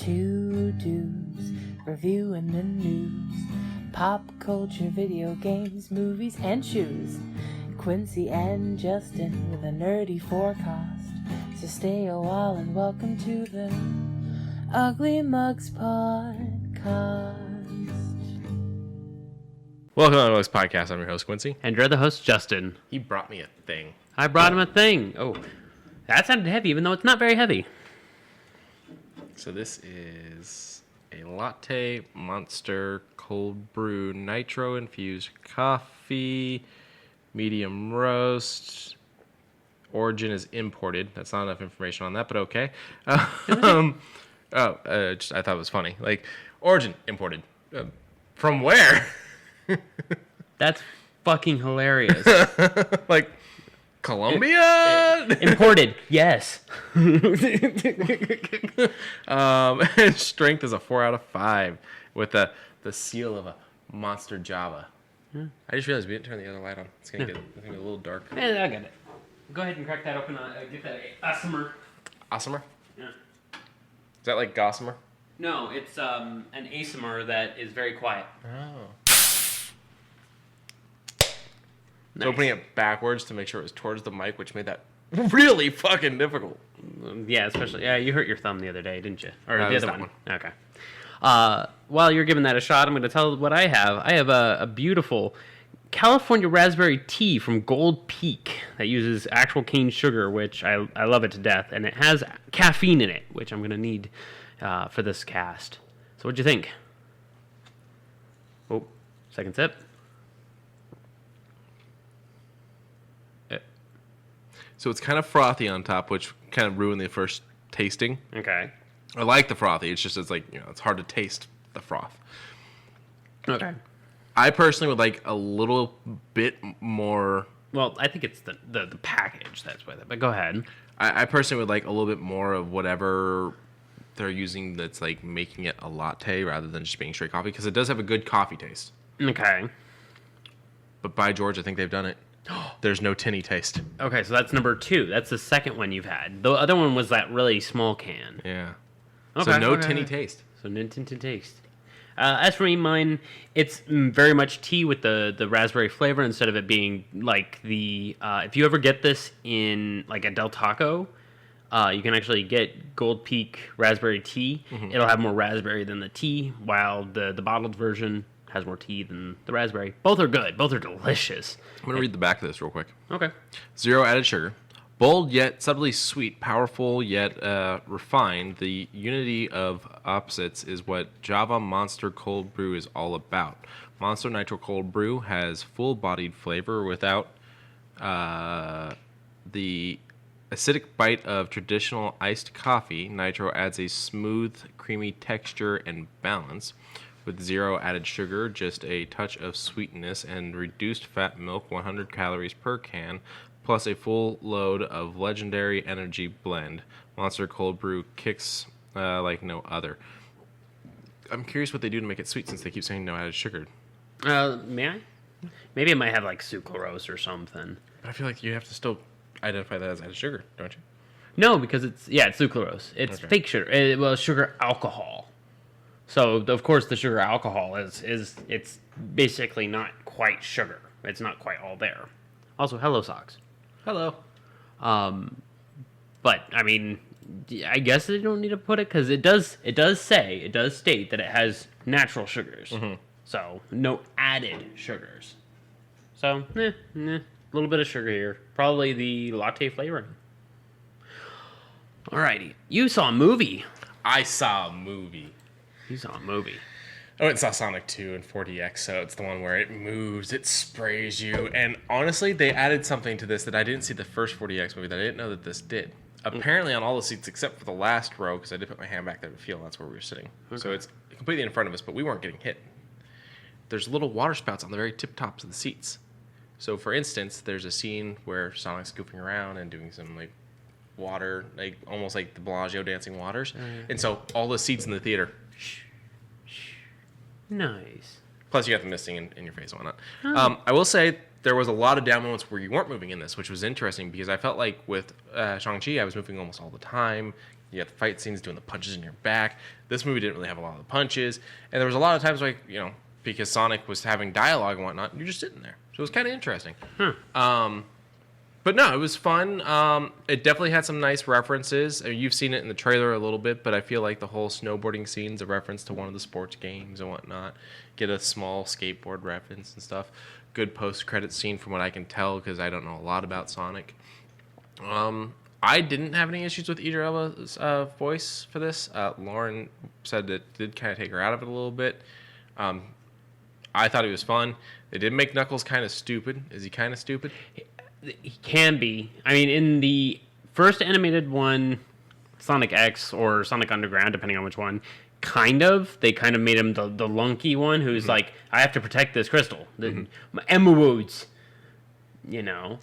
Two dudes reviewing the news, pop culture, video games, movies, and shoes. Quincey and Justin with a nerdy forecast. So stay a while and welcome to the Ugly Mugs Podcast. Welcome to the Mugs Podcast. I'm your host, Quincey. And you're the host, Justin. He brought me a thing. I brought him a thing. Oh, that sounded heavy, even though it's not very heavy. So this is a latte monster cold brew nitro infused coffee, medium roast. Origin is imported. That's not enough information on that, but okay. I thought it was funny. Like, origin imported. From where? That's fucking hilarious. Like, Colombia? Imported, yes. Strength is a 4 out of 5 with the seal of a monster Java. I just realized we didn't turn the other light on. It's gonna get a little dark. Yeah, I got it. Go ahead and crack that open. Get that awesomer. Awesomer? Yeah. Is that like gossamer? No, it's an awesomer that is very quiet. Oh. Nice. So opening it backwards to make sure it was towards the mic, which made that really fucking difficult. Yeah, especially you hurt your thumb the other day, didn't you? Or No, the other one. Okay. While you're giving that a shot, I'm going to tell what I have. I have a beautiful California raspberry tea from Gold Peak that uses actual cane sugar, which I love it to death, and it has caffeine in it, which I'm going to need for this cast. So what'd you think? Oh, second sip. So it's kind of frothy on top, which kind of ruined the first tasting. Okay. I like the frothy. It's just, it's hard to taste the froth. Okay. I personally would like a little bit more. Well, I think it's the package that's with it, but go ahead. I personally would like a little bit more of whatever they're using that's like making it a latte rather than just being straight coffee, because it does have a good coffee taste. Okay. But by George, I think they've done it. There's no tinny taste. Okay, so that's number 2. That's the second one you've had. The other one was that really small can. Yeah. Okay, so no tinny taste. So no tinny taste. As for me, mine, it's very much tea with the raspberry flavor instead of it being like the... if you ever get this in like a Del Taco, you can actually get Gold Peak raspberry tea. Mm-hmm. It'll have more raspberry than the tea, while the bottled version has more tea than the raspberry. Both are good. Both are delicious. I'm going to read the back of this real quick. Okay. 0 added sugar. Bold yet subtly sweet, powerful yet refined. The unity of opposites is what Java Monster Cold Brew is all about. Monster Nitro Cold Brew has full-bodied flavor without the acidic bite of traditional iced coffee. Nitro adds a smooth, creamy texture and balance. With 0 added sugar, just a touch of sweetness, and reduced fat milk, 100 calories per can, plus a full load of legendary energy blend. Monster Cold Brew kicks like no other. I'm curious what they do to make it sweet, since they keep saying no added sugar. May I? Maybe it might have like sucralose or something. But I feel like you have to still identify that as added sugar, don't you? No, because it's sucralose. It's okay. fake sugar. Sugar alcohol. So of course the sugar alcohol is it's basically not quite sugar. It's not quite all there. Also, hello socks. Hello. But I mean, I guess they don't need to put it, because it does state that it has natural sugars. Mm-hmm. So no added sugars. So a little bit of sugar here. Probably the latte flavoring. Alrighty, you saw a movie. I saw a movie. You saw a movie. I went and saw Sonic 2 in 4DX, so it's the one where it moves, it sprays you, and honestly, they added something to this that I didn't see the first 4DX movie that I didn't know that this did. Apparently on all the seats except for the last row, because I did put my hand back there to feel that's where we were sitting. Okay. So it's completely in front of us, but we weren't getting hit. There's little water spouts on the very tip tops of the seats. So for instance, there's a scene where Sonic's goofing around and doing some like water, like almost like the Bellagio dancing waters. And so all the seats in the theater... Nice. Plus, you got the misting in your face and whatnot. I will say there was a lot of down moments where you weren't moving in this, which was interesting because I felt like with Shang-Chi, I was moving almost all the time, You got the fight scenes doing the punches in your back. This movie didn't really have a lot of the punches. And there was a lot of times, like, you know, because Sonic was having dialogue and whatnot, you're just sitting there. So it was kind of interesting. But no, it was fun. It definitely had some nice references. I mean, you've seen it in the trailer a little bit, but I feel like the whole snowboarding scene's a reference to one of the sports games and whatnot. Get a small skateboard reference and stuff. Good post-credit scene from what I can tell, because I don't know a lot about Sonic. I didn't have any issues with Idris Elba's voice for this. Lauren said it did kind of take her out of it a little bit. I thought he was fun. They did make Knuckles kind of stupid. Is he kind of stupid? He can be. I mean, in the first animated one, Sonic X or Sonic Underground, depending on which one, they kind of made him the lunky one who's like, I have to protect this crystal. My MMOs, you know.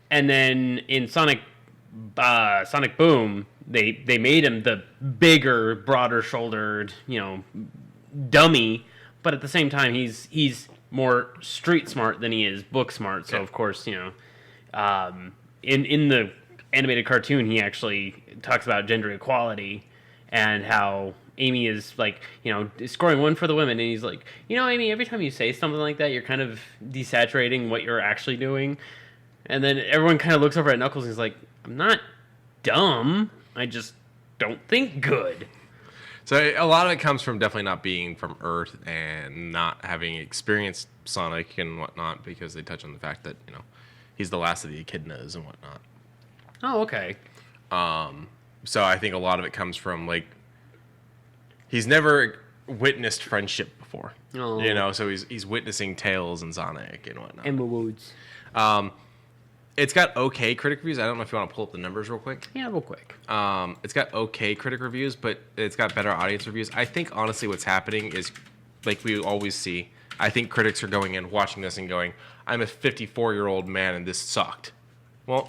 And then in Sonic Boom, they made him the bigger, broader shouldered, you know, dummy, but at the same time he's more street smart than he is book smart. So of course, you know, in the animated cartoon, he actually talks about gender equality and how Amy is like, you know, scoring one for the women, and he's like, you know, Amy, every time you say something like that, you're kind of desaturating what you're actually doing. And then everyone kind of looks over at Knuckles and is like, I'm not dumb. I just don't think good. So a lot of it comes from definitely not being from Earth and not having experienced Sonic and whatnot, because they touch on the fact that, you know, he's the last of the echidnas and whatnot. Oh, okay. So I think a lot of it comes from, like, he's never witnessed friendship before. Oh. You know, so he's witnessing Tails and Sonic and whatnot. And the woods. It's got okay critic reviews. I don't know if you want to pull up the numbers real quick. Yeah, real quick. It's got okay critic reviews, but it's got better audience reviews. I think, honestly, what's happening is, like we always see, I think critics are going in, watching this and going, I'm a 54-year-old man and this sucked. Well,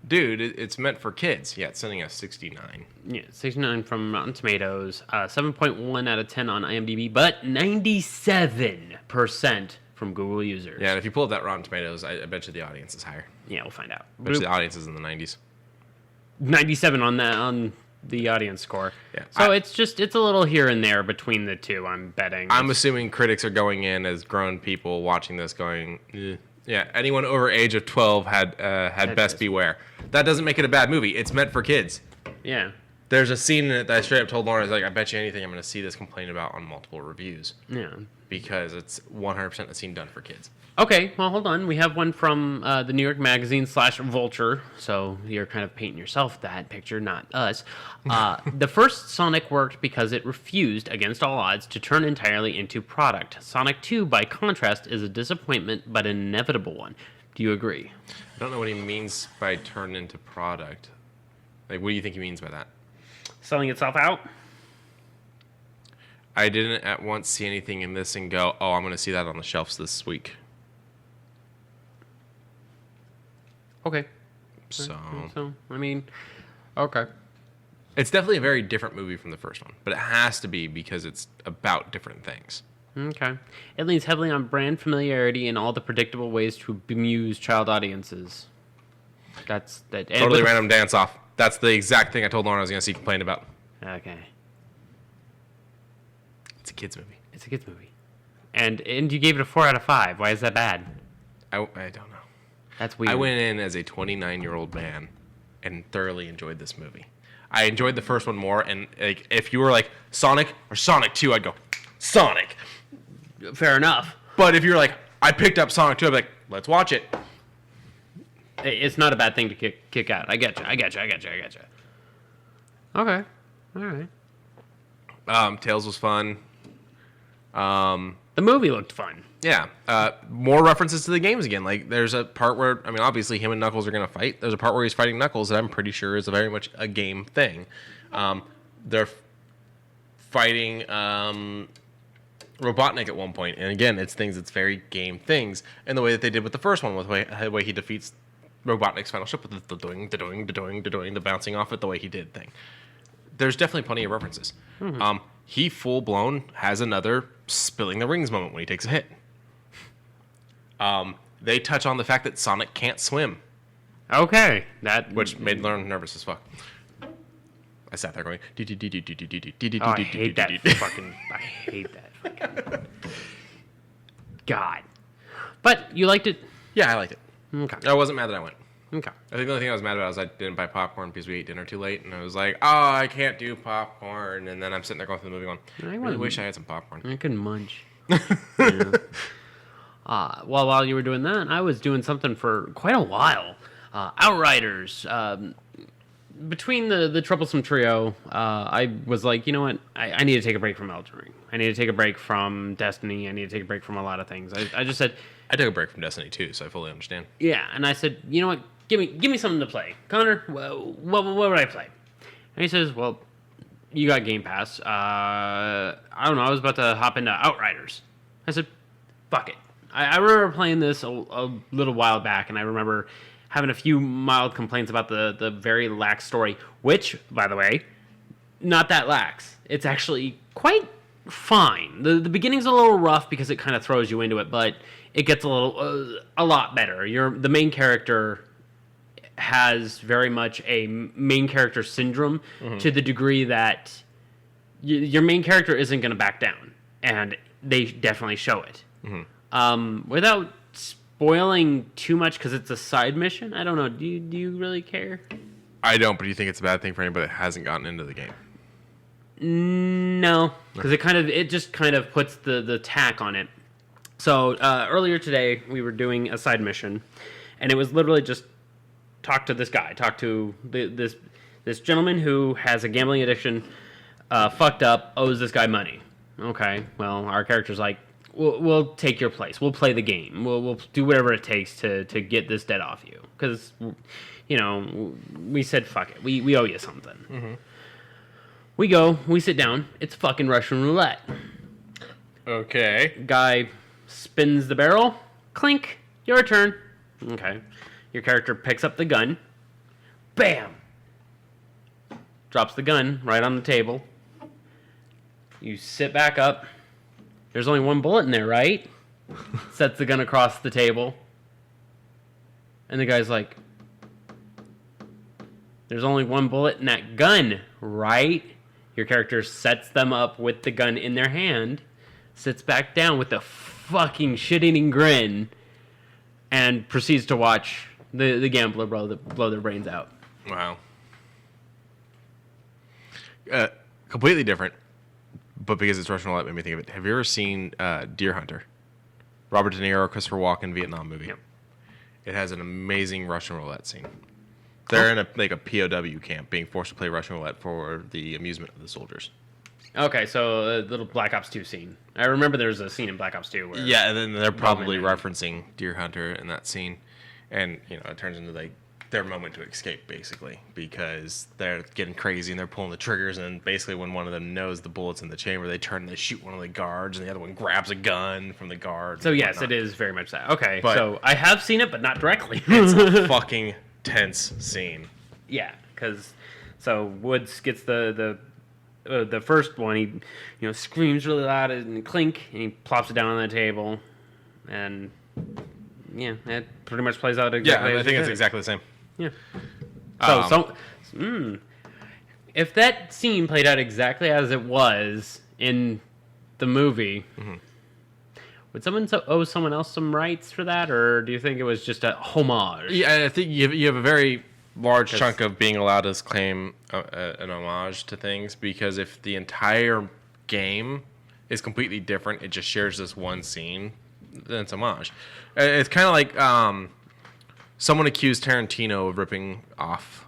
dude, it's meant for kids. Yeah, it's sending us 69. Yeah, 69 from Rotten Tomatoes, 7.1 out of 10 on IMDb, but 97% from Google users. Yeah, and if you pull up that Rotten Tomatoes, I bet you the audience is higher. Yeah, we'll find out. I bet you the audience is in the 90s. 97 on the audience score. Yeah. So it's a little here and there between the two, I'm betting. I'm assuming critics are going in as grown people watching this going, eh. Yeah, anyone over age of 12 had best beware. That doesn't make it a bad movie. It's meant for kids. Yeah. There's a scene in it that I straight up told Lauren, I was like, I bet you anything I'm going to see this complained about on multiple reviews. Yeah. Because it's 100% a scene done for kids. Okay, well, hold on. We have one from the New York Magazine /Vulture, so you're kind of painting yourself that picture, not us. The first Sonic worked because it refused, against all odds, to turn entirely into product. Sonic 2, by contrast, is a disappointment, but an inevitable one. Do you agree? I don't know what he means by turn into product. Like, what do you think he means by that? Selling itself out? I didn't at once see anything in this and go, oh, I'm going to see that on the shelves this week. Okay. So, I mean, okay. It's definitely a very different movie from the first one, but it has to be because it's about different things. Okay. It leans heavily on brand familiarity and all the predictable ways to bemuse child audiences. That's that. Totally random dance off. That's the exact thing I told Lauren I was going to see complain about. Okay. It's a kids movie. It's a kids movie. And you gave it a 4 out of 5. Why is that bad? I don't know. That's weird. I went in as a 29-year-old man and thoroughly enjoyed this movie. I enjoyed the first one more, and like if you were like Sonic or Sonic 2, I'd go Sonic. Fair enough. But if you're like, I picked up Sonic 2, I'd be like, let's watch it. It's not a bad thing to kick out. I get you. Okay. All right. Tails was fun. The movie looked fun. Yeah. More references to the games again. Like, there's a part where, I mean, obviously him and Knuckles are going to fight. There's a part where he's fighting Knuckles that I'm pretty sure is very much a game thing. They're fighting Robotnik at one point. And again, it's very game things. And the way that they did with the first one, with the way he defeats Robotnik's final ship with the doing, the bouncing off it, the way he did thing. There's definitely plenty of references. Mm-hmm. He full-blown has another spilling the rings moment when he takes a hit. They touch on the fact that Sonic can't swim. Okay. Which made Lauren nervous as fuck. I sat there going. Oh, I hate that fucking. I hate that fucking. God. But you liked it? Yeah, I liked it. Okay. I wasn't mad that I went. Okay. I think the only thing I was mad about was I didn't buy popcorn because we ate dinner too late, and I was like, oh, I can't do popcorn. And then I'm sitting there going through the movie going, I really wish I had some popcorn. I couldn't munch. Yeah. Well, while you were doing that, I was doing something for quite a while. Outriders. Between the troublesome trio, I was like, you know what? I need to take a break from Elden Ring. I need to take a break from Destiny. I need to take a break from a lot of things. I just said... I took a break from Destiny too, so I fully understand. Yeah, and I said, you know what? Give me something to play. Connor, what would I play? And he says, well, you got Game Pass. I don't know. I was about to hop into Outriders. I said, fuck it. I remember playing this a little while back, and I remember having a few mild complaints about the very lax story, which, by the way, not that lax. It's actually quite fine. The beginning's a little rough because it kind of throws you into it, but it gets a lot better. The main character has very much a main character syndrome to the degree that your main character isn't going to back down, and they definitely show it. Without spoiling too much, because it's a side mission. I don't know. Do you really care? I don't, but do you think it's a bad thing for anybody that hasn't gotten into the game? No, because it just kind of puts the tack on it. So earlier today, we were doing a side mission, and it was literally just talk to this guy, talk to this gentleman who has a gambling addiction, fucked up, owes this guy money. Okay, well, our character's like, we'll take your place. We'll play the game. We'll do whatever it takes to get this debt off you. Because, you know, we said, fuck it. We owe you something. We go. We sit down. It's fucking Russian roulette. Okay. Guy spins the barrel. Clink. Your turn. Okay. Your character picks up the gun. Bam! Drops the gun right on the table. You sit back up. There's only one bullet in there, right? Sets the gun across the table. And the guy's like, there's only one bullet in that gun, right? Your character sets them up with the gun in their hand, sits back down with a fucking shit-eating grin, and proceeds to watch the gambler blow their brains out. Wow. Completely different. But because it's Russian roulette, made me think of it. Have you ever seen Deer Hunter? Robert De Niro, Christopher Walken Vietnam movie. Yep. It has an amazing Russian roulette scene. They're in a POW camp, being forced to play Russian roulette for the amusement of the soldiers. Okay, so a little Black Ops 2 scene. I remember there was a scene in Black Ops 2 where... Yeah, and then they're probably referencing Deer Hunter in that scene. And, you know, it turns into, like, their moment to escape, basically, because they're getting crazy and they're pulling the triggers, and basically when one of them knows the bullet's in the chamber, they turn and they shoot one of the guards, and the other one grabs a gun from the guard. So yes, it is very much that. Okay, but so I have seen it, but not directly. It's a fucking tense scene. Yeah, because so Woods gets the first one. He screams really loud and clink, and he plops it down on the table, and yeah, it pretty much plays out exactly. Yeah, I think it's did. Exactly the same. Yeah. If that scene played out exactly as it was in the movie, would someone owe someone else some rights for that, or do you think it was just a homage? Yeah, I think you have a very large chunk of being allowed to claim an homage to things, because if the entire game is completely different, it just shares this one scene, then it's homage. It's kind of like... someone accused Tarantino of ripping off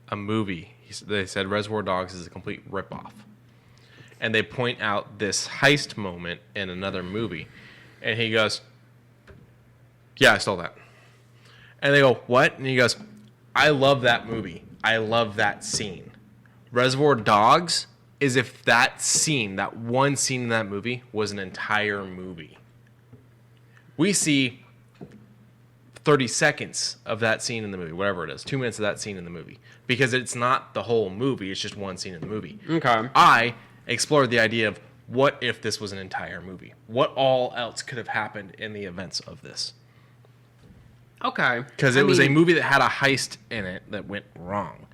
a movie. They said Reservoir Dogs is a complete ripoff. And they point out this heist moment in another movie. And he goes, yeah, I stole that. And they go, what? And he goes, I love that movie. I love that scene. Reservoir Dogs is if that scene, that one scene in that movie, was an entire movie. We see 30 seconds of that scene in the movie, whatever it is, 2 minutes of that scene in the movie, because it's not the whole movie, it's just one scene in the movie. Okay. I explored the idea of what if this was an entire movie? What all else could have happened in the events of this? Okay. Because it was a movie that had a heist in it that went wrong.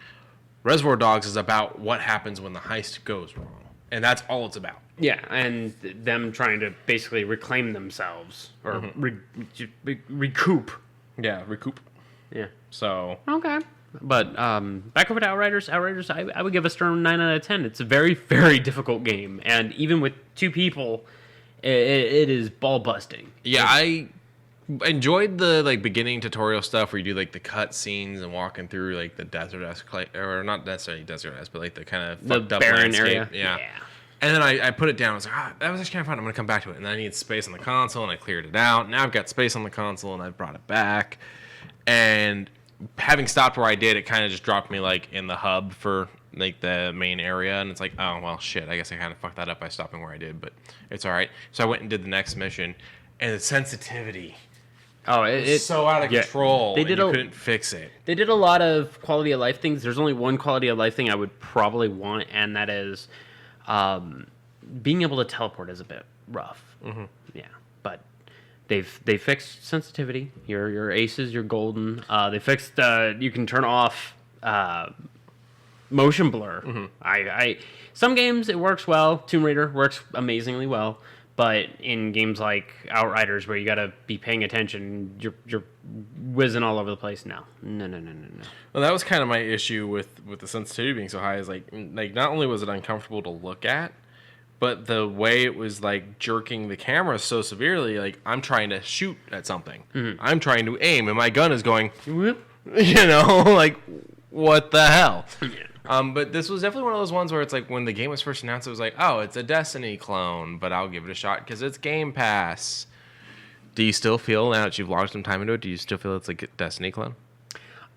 Reservoir Dogs is about what happens when the heist goes wrong, and that's all it's about. Yeah, and them trying to basically reclaim themselves or recoup. Yeah, recoup. Yeah. So Okay. But back over to Outriders. Outriders, I would give a stern 9 out of 10. It's a very, very difficult game, and even with 2 people, it is ball busting. yeah, I enjoyed the like beginning tutorial stuff where you do like the cut scenes and walking through like the desert-esque, or not necessarily desert-esque, but like the kind of fucked up barren landscape. area. Yeah. And then I put it down. I was like, that was actually kind of fun. I'm going to come back to it. And then I needed space on the console, and I cleared it out. Now I've got space on the console, and I've brought it back. And having stopped where I did, it kind of just dropped me like in the hub for like the main area. And it's like, oh, well, shit. I guess I kind of fucked that up by stopping where I did, but it's all right. So I went and did the next mission, and the sensitivity It's so out of control. They did and you couldn't fix it. They did a lot of quality of life things. There's only one quality of life thing I would probably want, and that is being able to teleport is a bit rough. Mm-hmm. Yeah, but they fixed sensitivity. Your aces, your golden. They fixed you can turn off motion blur. Mm-hmm. I some games it works well. Tomb Raider works amazingly well. But in games like Outriders, where you gotta be paying attention, you're whizzing all over the place. No. Well, that was kind of my issue with the sensitivity being so high. Is like not only was it uncomfortable to look at, but the way it was like jerking the camera so severely. Like I'm trying to shoot at something, I'm trying to aim, and my gun is going, whoop, like what the hell? Yeah. But this was definitely one of those ones where it's like when the game was first announced, it was like, oh, it's a Destiny clone, but I'll give it a shot because it's Game Pass. Do you still feel, now that you've logged some time into it, do you still feel it's like a Destiny clone?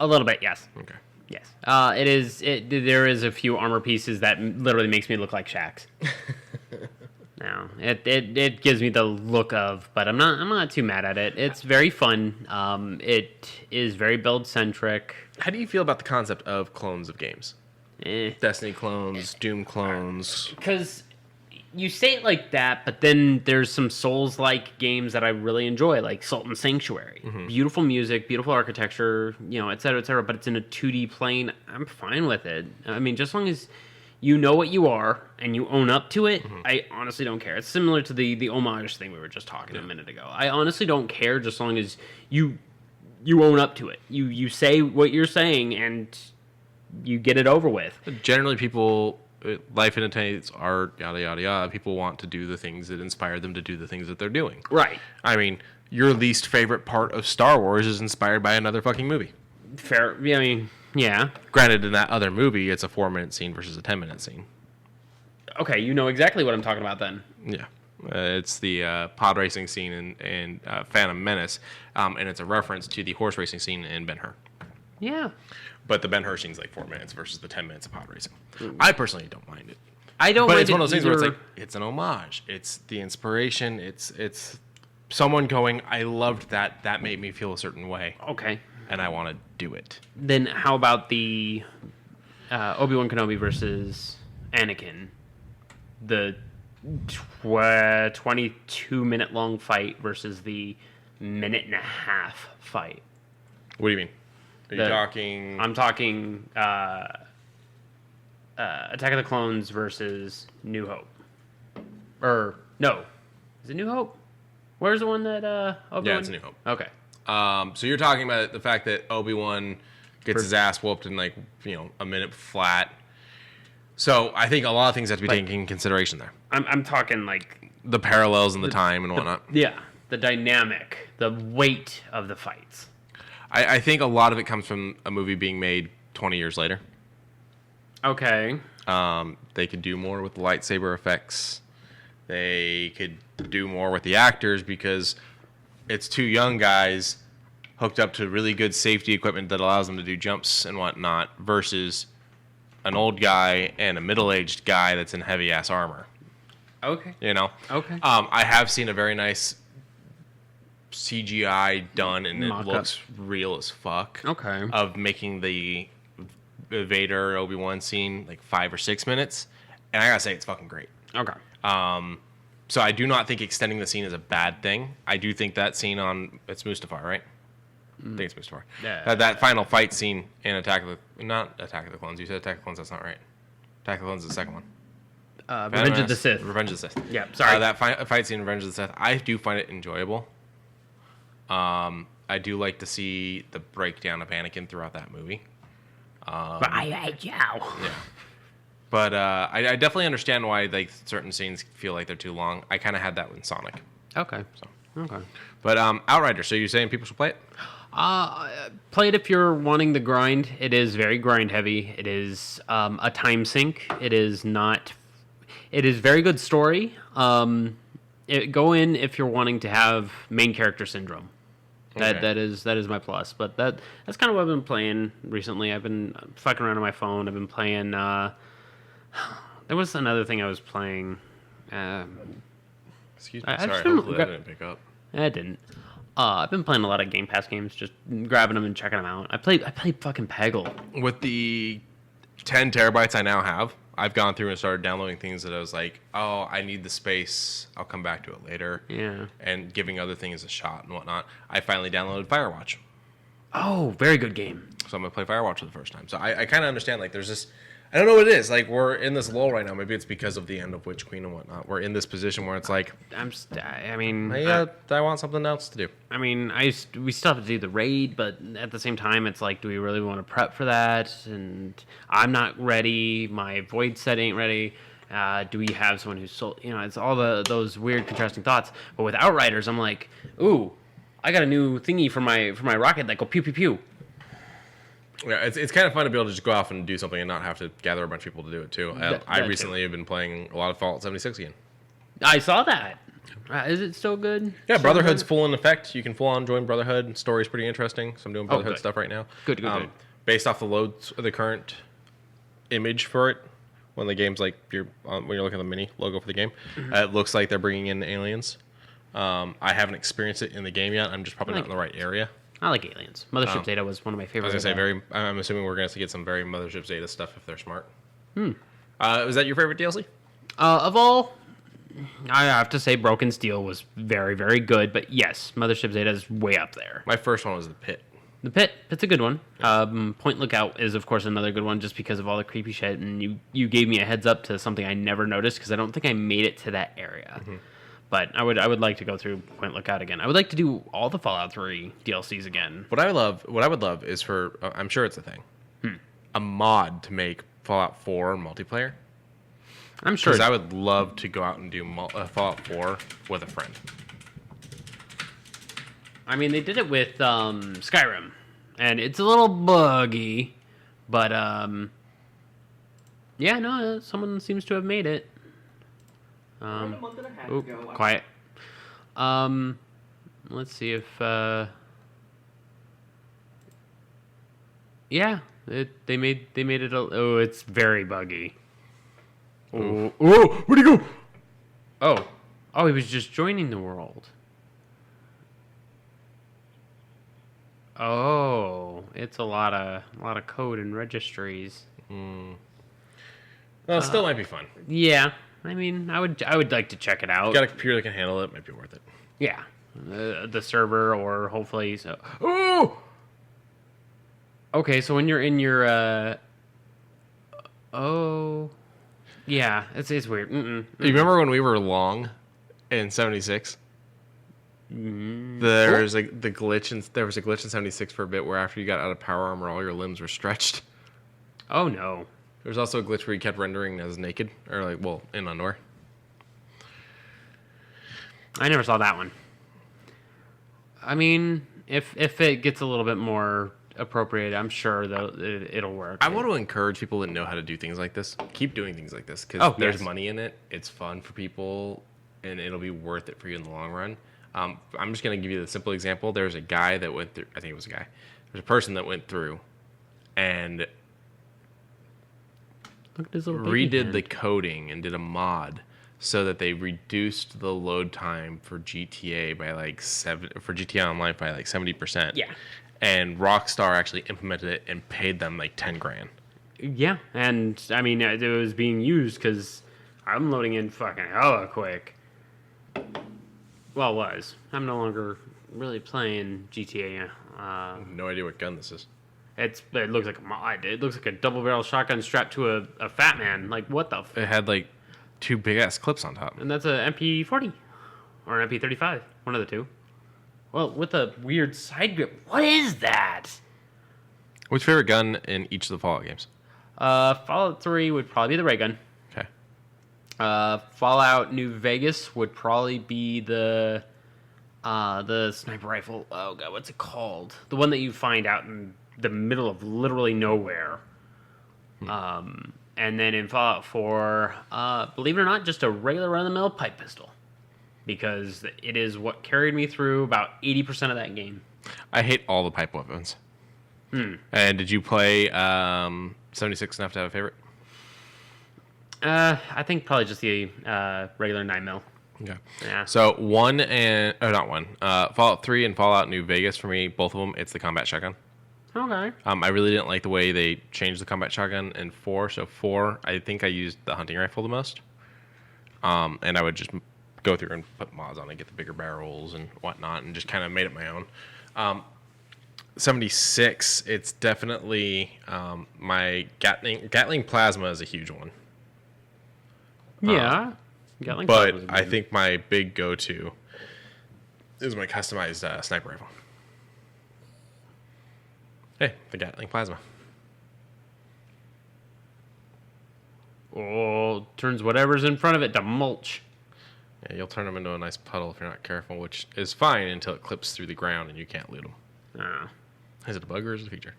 A little bit, yes. Okay. Yes. It is. There is a few armor pieces that literally makes me look like Shaxx. No, it gives me the look of, but I'm not too mad at it. It's very fun. It is very build centric. How do you feel about the concept of clones of games? Destiny clones, Doom clones. Because you say it like that, but then there's some Souls-like games that I really enjoy, like Sultan Sanctuary. Mm-hmm. Beautiful music, beautiful architecture, et cetera, but it's in a 2D plane. I'm fine with it. I mean, just as long as you know what you are and you own up to it, I honestly don't care. It's similar to the homage thing we were just talking a minute ago. I honestly don't care just as long as you own up to it. You say what you're saying and you get it over with. Generally, people, life imitates art, yada, yada, yada. People want to do the things that inspire them to do the things that they're doing. Right. I mean, your least favorite part of Star Wars is inspired by another fucking movie. Fair. I mean, yeah. Granted, in that other movie, it's a 4-minute scene versus a 10-minute scene. Okay, you know exactly what I'm talking about then. Yeah. It's the pod racing scene in Phantom Menace, and it's a reference to the horse racing scene in Ben-Hur. Yeah. But the Ben-Hur scene's like 4 minutes versus the 10 minutes of pod racing. I personally don't mind it. I don't but mind it's one of those things either. where it's like, it's an homage. It's the inspiration. It's someone going, I loved that. That made me feel a certain way. Okay. And I want to do it. Then how about the Obi-Wan Kenobi versus Anakin? The 22-minute long fight versus the 1.5-minute fight. What do you mean? Are you talking... I'm talking Attack of the Clones versus New Hope. Or, no. Is it New Hope? Where's the one that Obi-Wan... Yeah, it's New Hope. Okay. So you're talking about the fact that Obi-Wan gets his ass whooped in like, a minute flat. So I think a lot of things have to be taken into consideration there. I'm talking like... The parallels and the time and whatnot. Yeah. The dynamic. The weight of the fights. I think a lot of it comes from a movie being made 20 years later. Okay. They could do more with the lightsaber effects. They could do more with the actors because it's 2 young guys hooked up to really good safety equipment that allows them to do jumps and whatnot versus an old guy and a middle-aged guy that's in heavy-ass armor. Okay. Okay. I have seen a very nice CGI done, and Mock-up. It looks real as fuck. Okay. Of making the Vader Obi-Wan scene like 5 or 6 minutes, and I gotta say it's fucking great. Okay. So I do not think extending the scene is a bad thing. I do think that scene on it's Mustafar, right? I think it's PS4. Yeah. That final fight scene in not Attack of the Clones. You said Attack of the Clones. That's not right. Attack of the Clones is the second one. Revenge of the Sith. Revenge of the Sith. Yeah, sorry. That fight scene in Revenge of the Sith, I do find it enjoyable. I do like to see the breakdown of Anakin throughout that movie. Yeah. But I definitely understand why like certain scenes feel like they're too long. I kind of had that with Sonic. Okay. So. Okay. But Outriders, so you're saying people should play it? Play it if you're wanting the grind. It is very grind heavy. It is a time sink. It is not. It is very good story. Go in if you're wanting to have main character syndrome. That is my plus. But that's kind of what I've been playing recently. I've been fucking around on my phone. I've been playing. There was another thing I was playing. Excuse me. Sorry, hopefully that didn't pick up. I didn't. I've been playing a lot of Game Pass games, just grabbing them and checking them out. I played fucking Peggle. With the 10 terabytes I now have, I've gone through and started downloading things that I was like, oh, I need the space. I'll come back to it later. Yeah. And giving other things a shot and whatnot. I finally downloaded Firewatch. Oh, very good game. So I'm going to play Firewatch for the first time. So I kind of understand, like, there's this... I don't know what it is. Like, we're in this lull right now. Maybe it's because of the end of Witch Queen and whatnot. We're in this position where it's like... I want something else to do. I mean, we still have to do the raid, but at the same time, it's like, do we really want to prep for that? And I'm not ready. My void set ain't ready. Do we have someone who's sold? You know, it's all those weird contrasting thoughts. But with Outriders, I'm like, ooh, I got a new thingy for my rocket that go pew pew pew. Yeah, it's kind of fun to be able to just go off and do something and not have to gather a bunch of people to do it too. I recently have been playing a lot of Fallout 76 again. I saw that. Is it still good? Yeah, Brotherhood's full in effect. You can full on join Brotherhood. Story's pretty interesting. So I'm doing Brotherhood stuff right now. Good. Based off the loads of the current image for it, when the game's like when you're looking at the mini logo for the game, it looks like they're bringing in aliens. I haven't experienced it in the game yet. I'm just probably not in the right area. I like Aliens. Mothership Zeta was one of my favorites. I was gonna say I'm assuming we're gonna get some very Mothership Zeta stuff if they're smart. Was that your favorite DLC? Of all, I have to say Broken Steel was very, very good. But yes, Mothership Zeta is way up there. My first one was The Pit. The Pit, it's a good one. Point Lookout is of course another good one, just because of all the creepy shit. And you gave me a heads up to something I never noticed because I don't think I made it to that area. But I would like to go through Point Lookout again. I would like to do all the Fallout 3 DLCs again. What I would love is for I'm sure it's a thing, a mod to make Fallout 4 multiplayer. I'm sure. Because I would love to go out and do Fallout 4 with a friend. I mean, they did it with Skyrim, and it's a little buggy, but yeah, no, someone seems to have made it. Quiet. Let's see if yeah, they made it. Oh, it's very buggy. Oh, where'd he go? Oh, he was just joining the world. Oh, it's a lot of code and registries. Well, it still might be fun. Yeah. I mean, I would like to check it out. If you got a computer that can handle it, might be worth it. Yeah, the server or hopefully so. Oh, okay. So when you're in your yeah, it's weird. You remember when we were long in 76? There was a glitch in 76 for a bit where after you got out of power armor, all your limbs were stretched. Oh no. There's also a glitch where you kept rendering as naked, or in underwear. I never saw that one. I mean, if it gets a little bit more appropriate, I'm sure it'll work. I want to encourage people that know how to do things like this. Keep doing things like this because there's money in it. It's fun for people, and it'll be worth it for you in the long run. I'm just going to give you the simple example. There's a guy that went through. I think it was a guy. There's a person that went through and redid the coding and did a mod so that they reduced the load time for GTA by for GTA Online by 70%. Yeah. And Rockstar actually implemented it and paid them $10,000. Yeah, and I mean it was being used because I'm loading in fucking hella quick. Well, I'm no longer really playing GTA No idea what gun this is. It looks like a mod. It looks like a double barrel shotgun strapped to a fat man. Like, what the? It had like 2 big ass clips on top. And that's a MP40 or an MP35, one of the two. Well, with a weird side grip. What is that? What's your favorite gun in each of the Fallout games? Fallout 3 would probably be the ray gun. Okay. Fallout New Vegas would probably be the sniper rifle. Oh god, what's it called? The one that you find out in the middle of literally nowhere. And then in Fallout 4, believe it or not, just a regular run-of-the-mill pipe pistol. Because it is what carried me through about 80% of that game. I hate all the pipe weapons. And did you play 76 enough to have a favorite? I think probably just the regular 9mm. Okay. Yeah. So Fallout 3 and Fallout New Vegas, for me, both of them, it's the combat shotgun. Okay. I really didn't like the way they changed the combat shotgun in 4. So 4, I think I used the hunting rifle the most. And I would just go through and put mods on it, get the bigger barrels and whatnot, and just kind of made it my own. 76, it's definitely my Gatling Plasma is a huge one. Yeah. Gatling But Plasma's I good. think my big go-to is my customized sniper rifle. Hey, the Gatling Plasma. Oh, turns whatever's in front of it to mulch. Yeah, you'll turn them into a nice puddle if you're not careful, which is fine until it clips through the ground and you can't loot them. Is it a bug or is it a feature?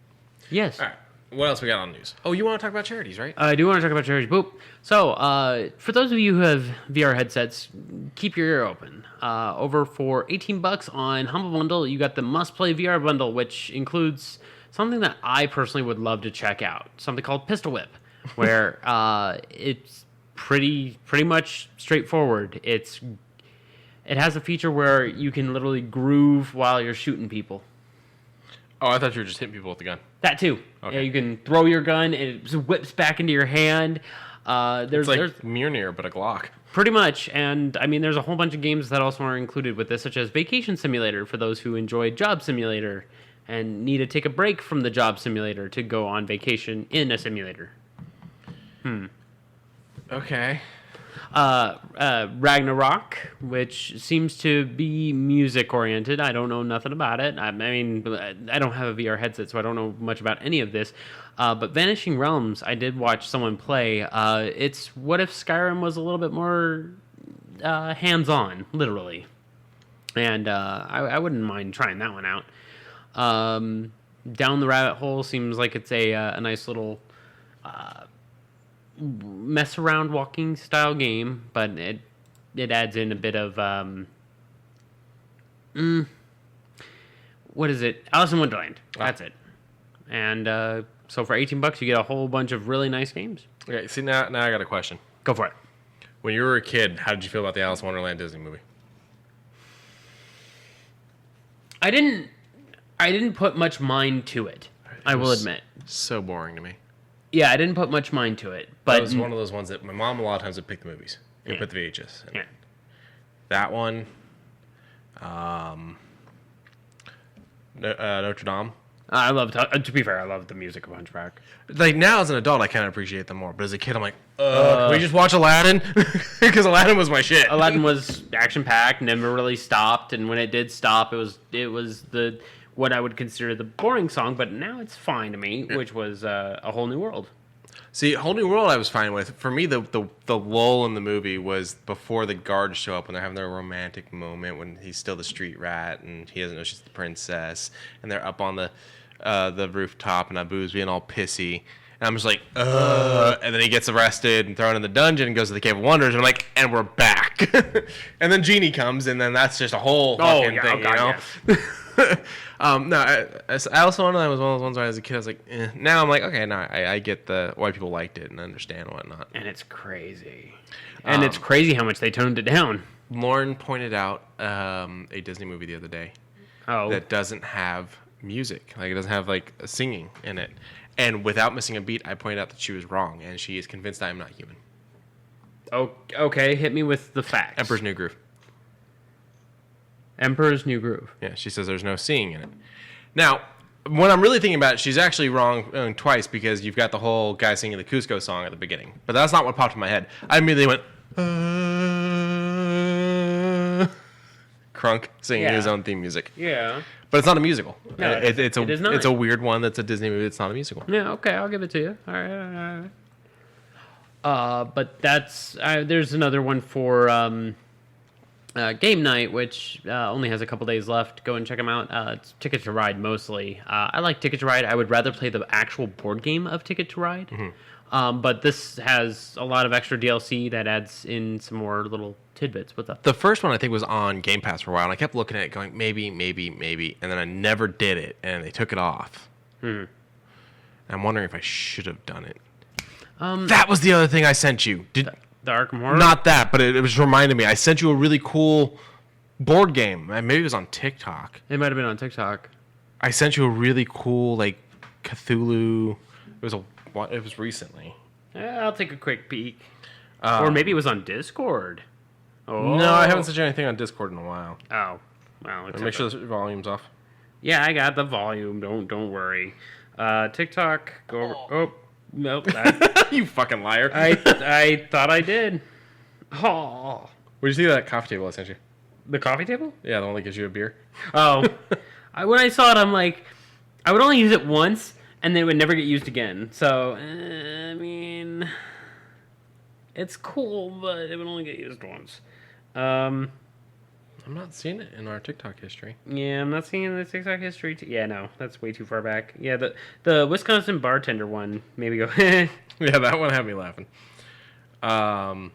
Yes. All right. What else we got on news? Oh, you want to talk about charities, right? I do want to talk about charities. Boop. So, for those of you who have VR headsets, keep your ear open. Over for $18 on Humble Bundle, you got the Must Play VR bundle, which includes something that I personally would love to check out. Something called Pistol Whip, where it's pretty much straightforward. It has a feature where you can literally groove while you're shooting people. Oh, I thought you were just hitting people with the gun. That too. Okay. Yeah, you can throw your gun and it just whips back into your hand. It's like Mjolnir, but a Glock. Pretty much, and I mean, there's a whole bunch of games that also are included with this, such as Vacation Simulator for those who enjoy Job Simulator and need to take a break from the Job Simulator to go on vacation in a simulator. Okay. Ragnarok, which seems to be music oriented. I don't know nothing about it. I mean, I don't have a VR headset, so I don't know much about any of this. But Vanishing Realms, I did watch someone play. It's what if Skyrim was a little bit more hands-on, literally. And I wouldn't mind trying that one out. Down the Rabbit Hole seems like it's a nice little mess around walking style game, but it adds in a bit of what is it? Alice in Wonderland. That's it. And so for $18 you get a whole bunch of really nice games. Okay, see now I got a question. Go for it. When you were a kid, how did you feel about the Alice in Wonderland Disney movie? I didn't put much mind to it. I will admit. So boring to me. Yeah, I didn't put much mind to it, but That was one of those ones that my mom a lot of times would pick the movies. Would put the VHS. Yeah. That one, Notre Dame. I love to be fair, I love the music of Hunchback. Like now as an adult, I kind of appreciate them more. But as a kid, I'm like, can we just watch Aladdin? Because Aladdin was my shit. Aladdin was action packed, never really stopped, and when it did stop, it was the what I would consider the boring song, but now it's fine to me, which was A Whole New World. See, Whole New World I was fine with. For me, the lull in the movie was before the guards show up when they're having their romantic moment when he's still the street rat and he doesn't know she's the princess, and they're up on the rooftop and Abu's being all pissy. And I'm just like, and then he gets arrested and thrown in the dungeon and goes to the Cave of Wonders, and I'm like, and we're back. And then Genie comes, and then that's just a whole fucking thing, you know? Yes. Alice in Wonderland was one of those ones where as a kid I was like, eh. Now I'm like, okay, no, I get why people liked it and understand whatnot. And it's crazy. And it's crazy how much they toned it down. Lauren pointed out a Disney movie the other day that doesn't have music. Like, it doesn't have, like, singing in it. And without missing a beat, I pointed out that she was wrong, and she is convinced I am not human. Oh, okay, hit me with the facts. Emperor's New Groove. Emperor's New Groove. Yeah, she says there's no singing in it. Now, when I'm really thinking about it, she's actually wrong twice because you've got the whole guy singing the Cusco song at the beginning. But that's not what popped in my head. I immediately went, Crunk singing his own theme music. Yeah. But it's not a musical. No, it is not. It's a weird one that's a Disney movie. It's not a musical. Yeah, okay, I'll give it to you. All right. But that's there's another one for game night, which only has a couple days left. Go and check them out. It's Ticket to Ride mostly. I like Ticket to Ride. I would rather play the actual board game of Ticket to Ride. Mm-hmm. But this has a lot of extra DLC that adds in some more little tidbits. What's up? The first one I think was on Game Pass for a while, and I kept looking at it going, maybe, and then I never did it, and they took it off. I'm wondering if I should have done it. That was the other thing I sent you. The Arkham Horror? Not that, but it was reminding me. I sent you a really cool board game. Maybe it was on TikTok. It might have been on TikTok. I sent you a really cool, like, Cthulhu. It was recently. I'll take a quick peek. Or maybe it was on Discord. Oh. No, I haven't sent you anything on Discord in a while. Oh. Well, make sure the volume's off. Yeah, I got the volume. Don't worry. TikTok, go over. Oh, nope. You fucking liar. I thought I did. Oh. Where'd you see that coffee table I sent you? The coffee table? Yeah, the one that gives you a beer. Oh. When I saw it, I'm like, I would only use it once, and then it would never get used again. So, I mean, it's cool, but it would only get used once. I'm not seeing it in our TikTok history. Yeah, I'm not seeing the TikTok history. Yeah, no, that's way too far back. Yeah, the Wisconsin bartender one, maybe go. Yeah, that one had me laughing. The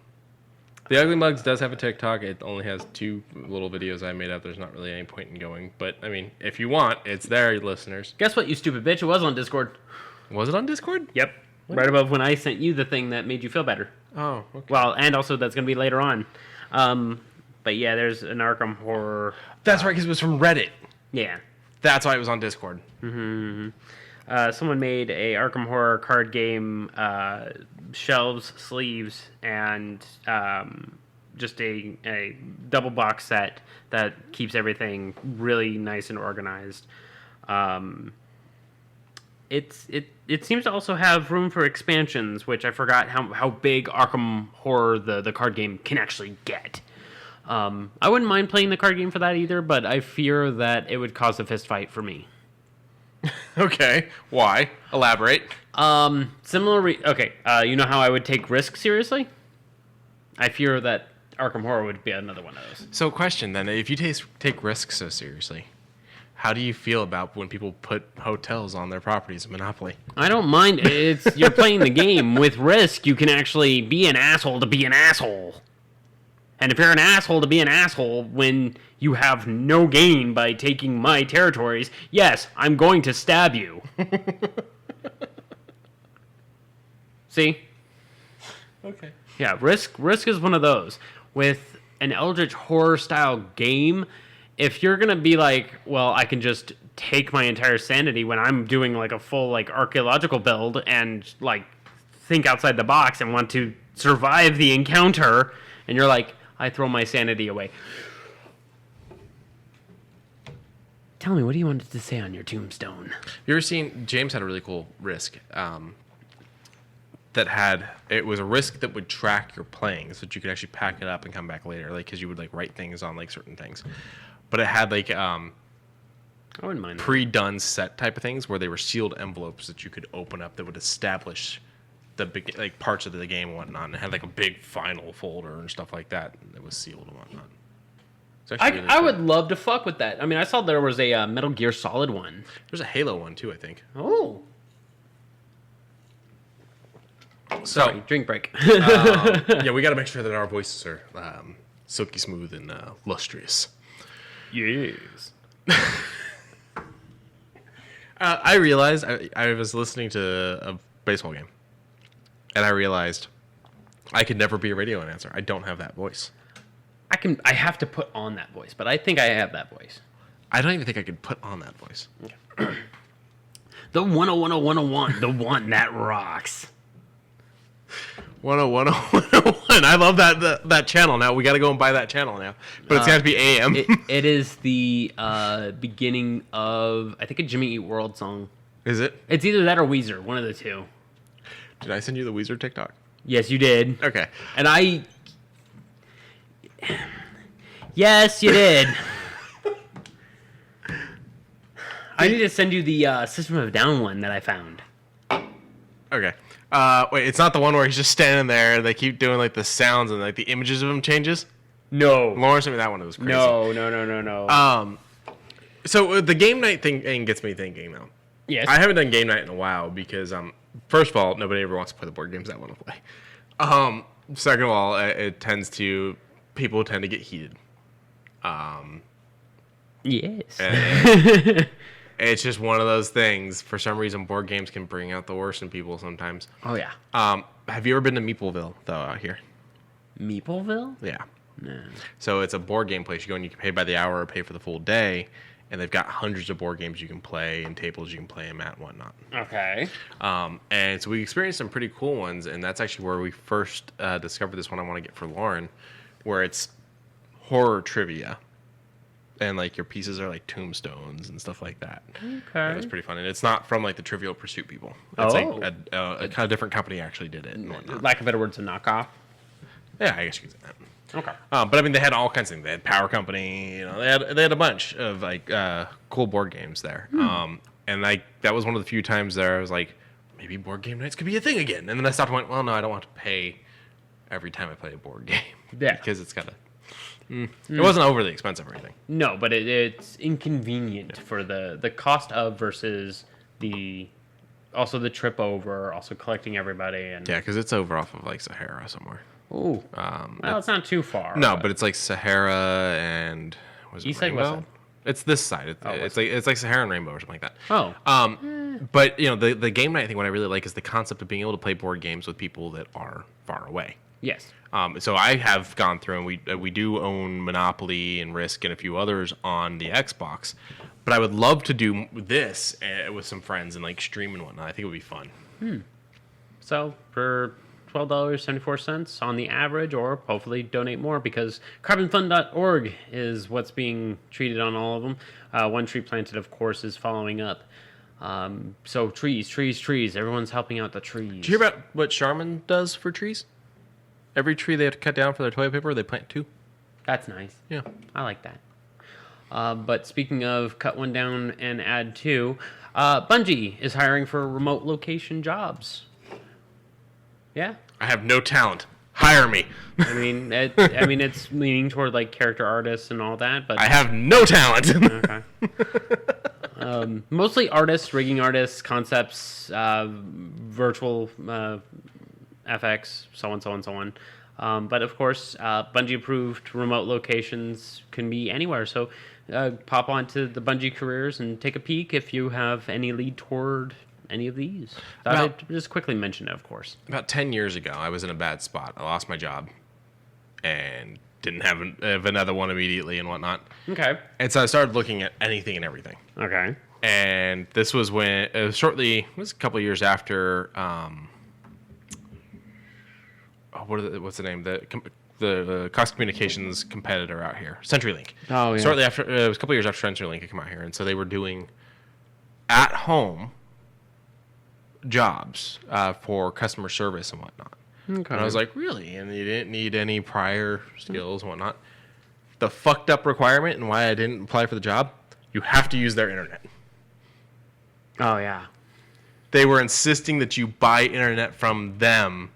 Ugly Mugs does have a TikTok. It only has 2 little videos I made up. There's not really any point in going. But, I mean, if you want, it's there, listeners. Guess what, you stupid bitch? It was on Discord. Was it on Discord? Yep. What? Right above when I sent you the thing that made you feel better. Oh, okay. Well, and also that's going to be later on. But yeah, there's an Arkham Horror. That's right, because it was from Reddit. Yeah. That's why it was on Discord. Mm-hmm. Someone made a Arkham Horror card game, shelves, sleeves, and just a double box set that keeps everything really nice and organized. It seems to also have room for expansions, which I forgot how big Arkham Horror, the card game, can actually get. I wouldn't mind playing the card game for that either, but I fear that it would cause a fist fight for me. Okay, why? Elaborate. Okay, you know how I would take Risk seriously? I fear that Arkham Horror would be another one of those. So question then, if you take Risk so seriously, how do you feel about when people put hotels on their properties in Monopoly? I don't mind. You're playing the game. With Risk, you can actually be an asshole to be an asshole. And if you're an asshole to be an asshole when you have no gain by taking my territories, yes, I'm going to stab you. See? Okay. Yeah, Risk is one of those. With an Eldritch Horror style game, if you're going to be like, well, I can just take my entire sanity when I'm doing like a full like archaeological build and like think outside the box and want to survive the encounter, and you're like, I throw my sanity away. Tell me, what do you wanted to say on your tombstone? You ever seen, James had a really cool Risk it was a Risk that would track your playing so that you could actually pack it up and come back later, like, because you would like write things on like certain things. But it had like I wouldn't mind pre-done set type of things where they were sealed envelopes that you could open up that would establish the big like parts of the game and whatnot, and it had like a big final folder and stuff like that was sealed and whatnot. I would love to fuck with that. I mean, I saw there was a Metal Gear Solid one. There's a Halo one too, I think. Oh. So, sorry, drink break. Yeah, we got to make sure that our voices are silky smooth and lustrous. Yes. I realized I was listening to a baseball game, and I realized I could never be a radio announcer. I don't have that voice. I have to put on that voice, but I think I have that voice. I don't even think I could put on that voice. Okay. The 1010101, the one that rocks. 101, 101. I love that channel now. We got to go and buy that channel now. But it's got to be AM. It is the beginning of, I think, a Jimmy Eat World song. Is it? It's either that or Weezer, one of the two. Did I send you the Weezer TikTok? Yes, you did. Okay. And I... Yes, you did. I need to send you the System of a Down one that I found. Okay. Wait, it's not the one where he's just standing there and they keep doing like the sounds and like the images of him changes? No. Lauren sent me that one. It was crazy. No. So the game night thing gets me thinking though. Yes. I haven't done game night in a while because first of all, nobody ever wants to play the board games that I want to play. Second of all, people tend to get heated. Yes. It's just one of those things. For some reason, board games can bring out the worst in people sometimes. Oh, yeah. Have you ever been to Meepleville, though, out here? Meepleville? Yeah. No. So it's a board game place. You go and you can pay by the hour or pay for the full day. And they've got hundreds of board games you can play and tables you can play them at and whatnot. Okay. And so we experienced some pretty cool ones. And that's actually where we first discovered this one I want to get for Lauren, where it's horror trivia. And, like, your pieces are, like, tombstones and stuff like that. Okay. It was pretty fun. And it's not from, like, the Trivial Pursuit people. It's, like, a kind of different company actually did it and whatnot. Lack of better words, a knockoff. Yeah, I guess you could say that. Okay. But, I mean, they had all kinds of things. They had Power Company. You know, they had a bunch of, like, cool board games there. And, like, that was one of the few times there I was like, maybe board game nights could be a thing again. And then I stopped and went, well, no, I don't want to pay every time I play a board game. Yeah. Because it's got to... It wasn't overly expensive or anything. No, but it's inconvenient for the cost of versus also the trip over, also collecting everybody. And Yeah, because it's over off of like Sahara somewhere. Oh, well, it's not too far. No, but it's like Sahara and was it East side, Rainbow? west side? It's this side. It's like Sahara and Rainbow or something like that. Oh. But you know the game night thing. What I really like is the concept of being able to play board games with people that are far away. Yes. So I have gone through, and we do own Monopoly and Risk and a few others on the Xbox. But I would love to do this with some friends and like stream and whatnot. I think it would be fun. So for $12.74 on the average, or hopefully donate more because carbonfund.org is what's being treated on all of them. One Tree Planted, of course, is following up. So trees. Everyone's helping out the trees. Did you hear about what Charmin does for trees? Every tree they have to cut down for their toilet paper, they plant 2. That's nice. Yeah. I like that. But speaking of cut one down and add 2, Bungee is hiring for remote location jobs. Yeah. I have no talent. Hire me. I mean, it's leaning toward like character artists and all that, but I have no talent. Okay. Mostly artists, rigging artists, concepts, virtual FX, so on. But of course, Bungee approved remote locations can be anywhere. So pop onto the Bungee Careers and take a peek if you have any lead toward any of these. I'd just quickly mention it, of course. About 10 years ago, I was in a bad spot. I lost my job and didn't have another one immediately and whatnot. Okay. And so I started looking at anything and everything. Okay. And this was when, it was a couple of years after, what's the name? The Cox Communications competitor out here, CenturyLink. Oh, yeah. Shortly after, it was a couple of years after CenturyLink had come out here. And so they were doing at-home jobs for customer service and whatnot. Okay. And I was like, really? And you didn't need any prior skills and whatnot. The fucked up requirement and why I didn't apply for the job, you have to use their internet. Oh, yeah. They were insisting that you buy internet from them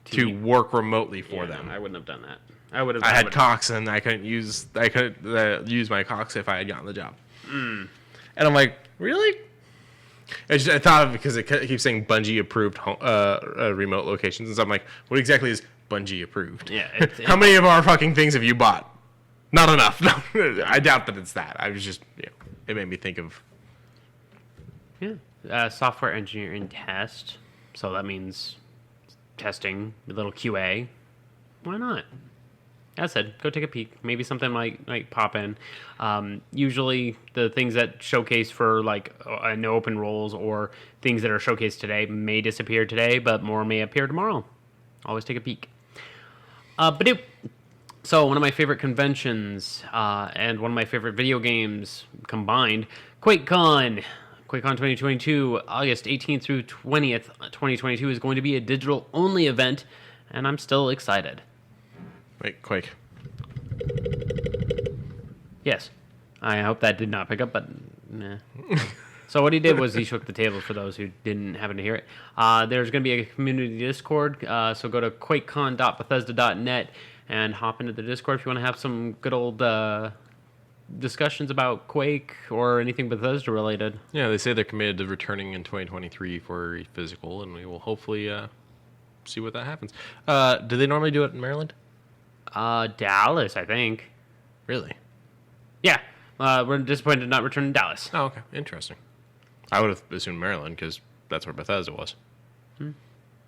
to work remotely for them. I wouldn't have done that. I had Cox and I couldn't use my Cox if I had gotten the job. And I'm like, really? I thought of it because it keeps saying Bungee approved remote locations, and so I'm like, what exactly is Bungee approved? Yeah. How many of our fucking things have you bought? Not enough. No, I doubt that it's that. I was just, it made me think of. Yeah. Software engineering test. So that means testing, a little QA. Why not? as I said, go take a peek. Maybe something might pop in. Usually, the things that showcase for like no open roles or things that are showcased today may disappear today, but more may appear tomorrow. Always take a peek. So one of my favorite conventions and one of my favorite video games combined, QuakeCon 2022, August 18th through 20th, 2022 is going to be a digital-only event, and I'm still excited. Wait, Quake. Yes. I hope that did not pick up, but nah. So what he did was he shook the table for those who didn't happen to hear it. There's going to be a community Discord, so go to quakecon.bethesda.net and hop into the Discord if you want to have some good old discussions about Quake or anything Bethesda related. Yeah, they say they're committed to returning in 2023 for a physical, and we will hopefully see what that happens. Do they normally do it in Maryland? Dallas, I think. Really? Yeah. We're disappointed to not return to Dallas. Oh, okay. Interesting. I would have assumed Maryland because that's where Bethesda was.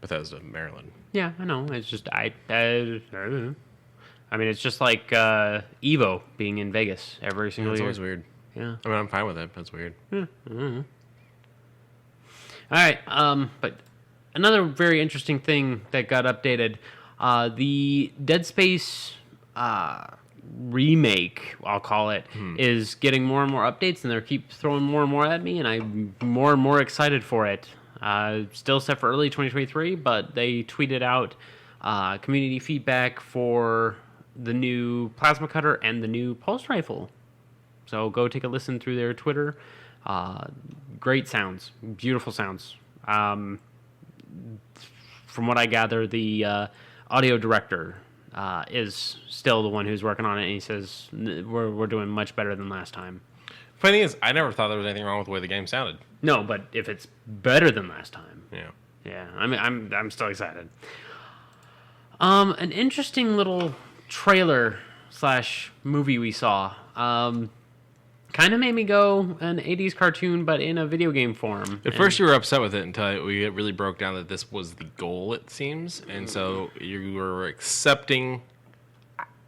Bethesda, Maryland. Yeah, I know. It's just I don't know. I mean, it's just like Evo being in Vegas every single It's year. always weird. Yeah. I mean, I'm fine with it, but it's weird. All right. But another very interesting thing that got updated, the Dead Space remake, I'll call it, is getting more and more updates, and they keep throwing more and more at me, and I'm more and more excited for it. Still set for early 2023, but they tweeted out community feedback for the new plasma cutter and the new pulse rifle. So go take a listen through their Twitter. Great sounds, beautiful sounds. From what I gather, the audio director is still the one who's working on it, and he says we're doing much better than last time. Funny thing is, I never thought there was anything wrong with the way the game sounded. No, but if it's better than last time, Yeah. I mean, I'm still excited. An interesting little trailer / movie we saw. Kind of made me go an 80s cartoon, but in a video game form. At first, you were upset with it until we really broke down that this was the goal, it seems. And so you were accepting,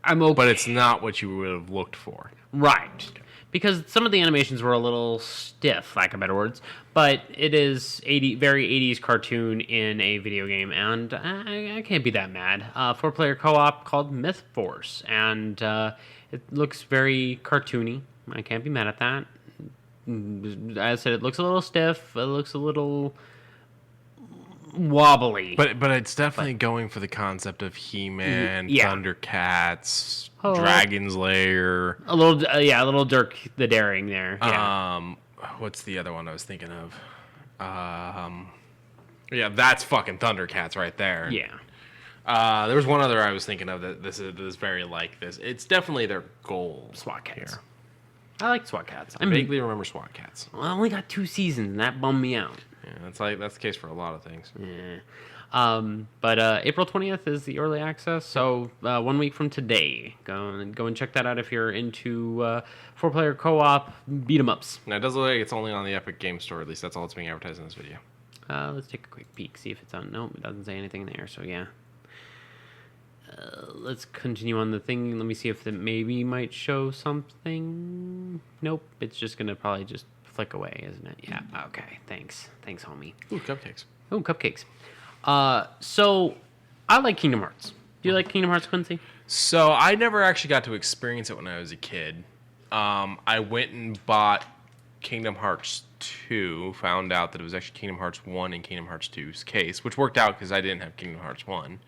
I'm okay. but it's not what you would have looked for. Right. Because some of the animations were a little stiff, lack of better words, but it is very 80s cartoon in a video game, and I can't be that mad. 4-player co-op called Myth Force, and it looks very cartoony. I can't be mad at that. As I said, it looks a little stiff. It looks a little wobbly. But it's definitely going for the concept of He-Man, Yeah. Thundercats, Oh. Dragon's Lair. A little Dirk the Daring there. Yeah. What's the other one I was thinking of? Yeah, that's fucking Thundercats right there. Yeah. There was one other I was thinking of that this is very like this. It's definitely their goal. SWAT Cats. Here. I like SWAT Cats. I vaguely remember SWAT Cats. I only got 2 seasons, and that bummed me out. Yeah, that's the case for a lot of things. Yeah. But April 20th is the early access, so 1 week from today. Go and check that out if you're into 4-player co-op beat-em-ups. Now, it does look like it's only on the Epic Game Store. At least that's all that's being advertised in this video. Let's take a quick peek, see if it's on. Nope, it doesn't say anything there, so yeah. Let's continue on the thing. Let me see if it maybe might show something. Nope, it's just going to probably just flick away, isn't it? Yeah, okay, thanks. Thanks, homie. Ooh, cupcakes. Oh, cupcakes. So, I like Kingdom Hearts. Do you like Kingdom Hearts, Quincy? So, I never actually got to experience it when I was a kid. I went and bought Kingdom Hearts 2, found out that it was actually Kingdom Hearts 1 and Kingdom Hearts 2's case, which worked out because I didn't have Kingdom Hearts 1.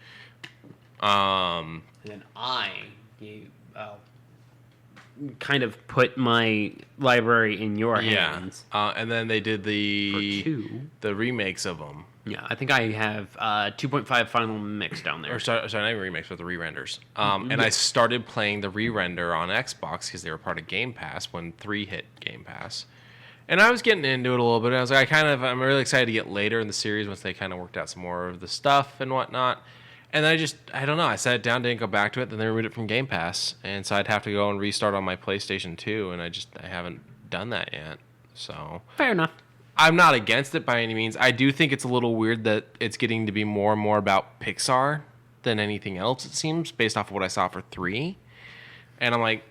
And then kind of put my library in your hands. And then they did the 2. the remakes of them. Yeah, I think I have 2.5 Final Mix down there. Or sorry, not remakes, but the re-renders. And I started playing the re-render on Xbox because they were part of Game Pass when 3 hit Game Pass. And I was getting into it a little bit. I was like, I'm really excited to get later in the series once they kind of worked out some more of the stuff and whatnot. And I don't know. I sat down, didn't go back to it, then they removed it from Game Pass. And so I'd have to go and restart on my PlayStation 2, and I haven't done that yet. So Fair enough. I'm not against it by any means. I do think it's a little weird that it's getting to be more and more about Pixar than anything else, it seems, based off of what I saw for 3. And I'm like,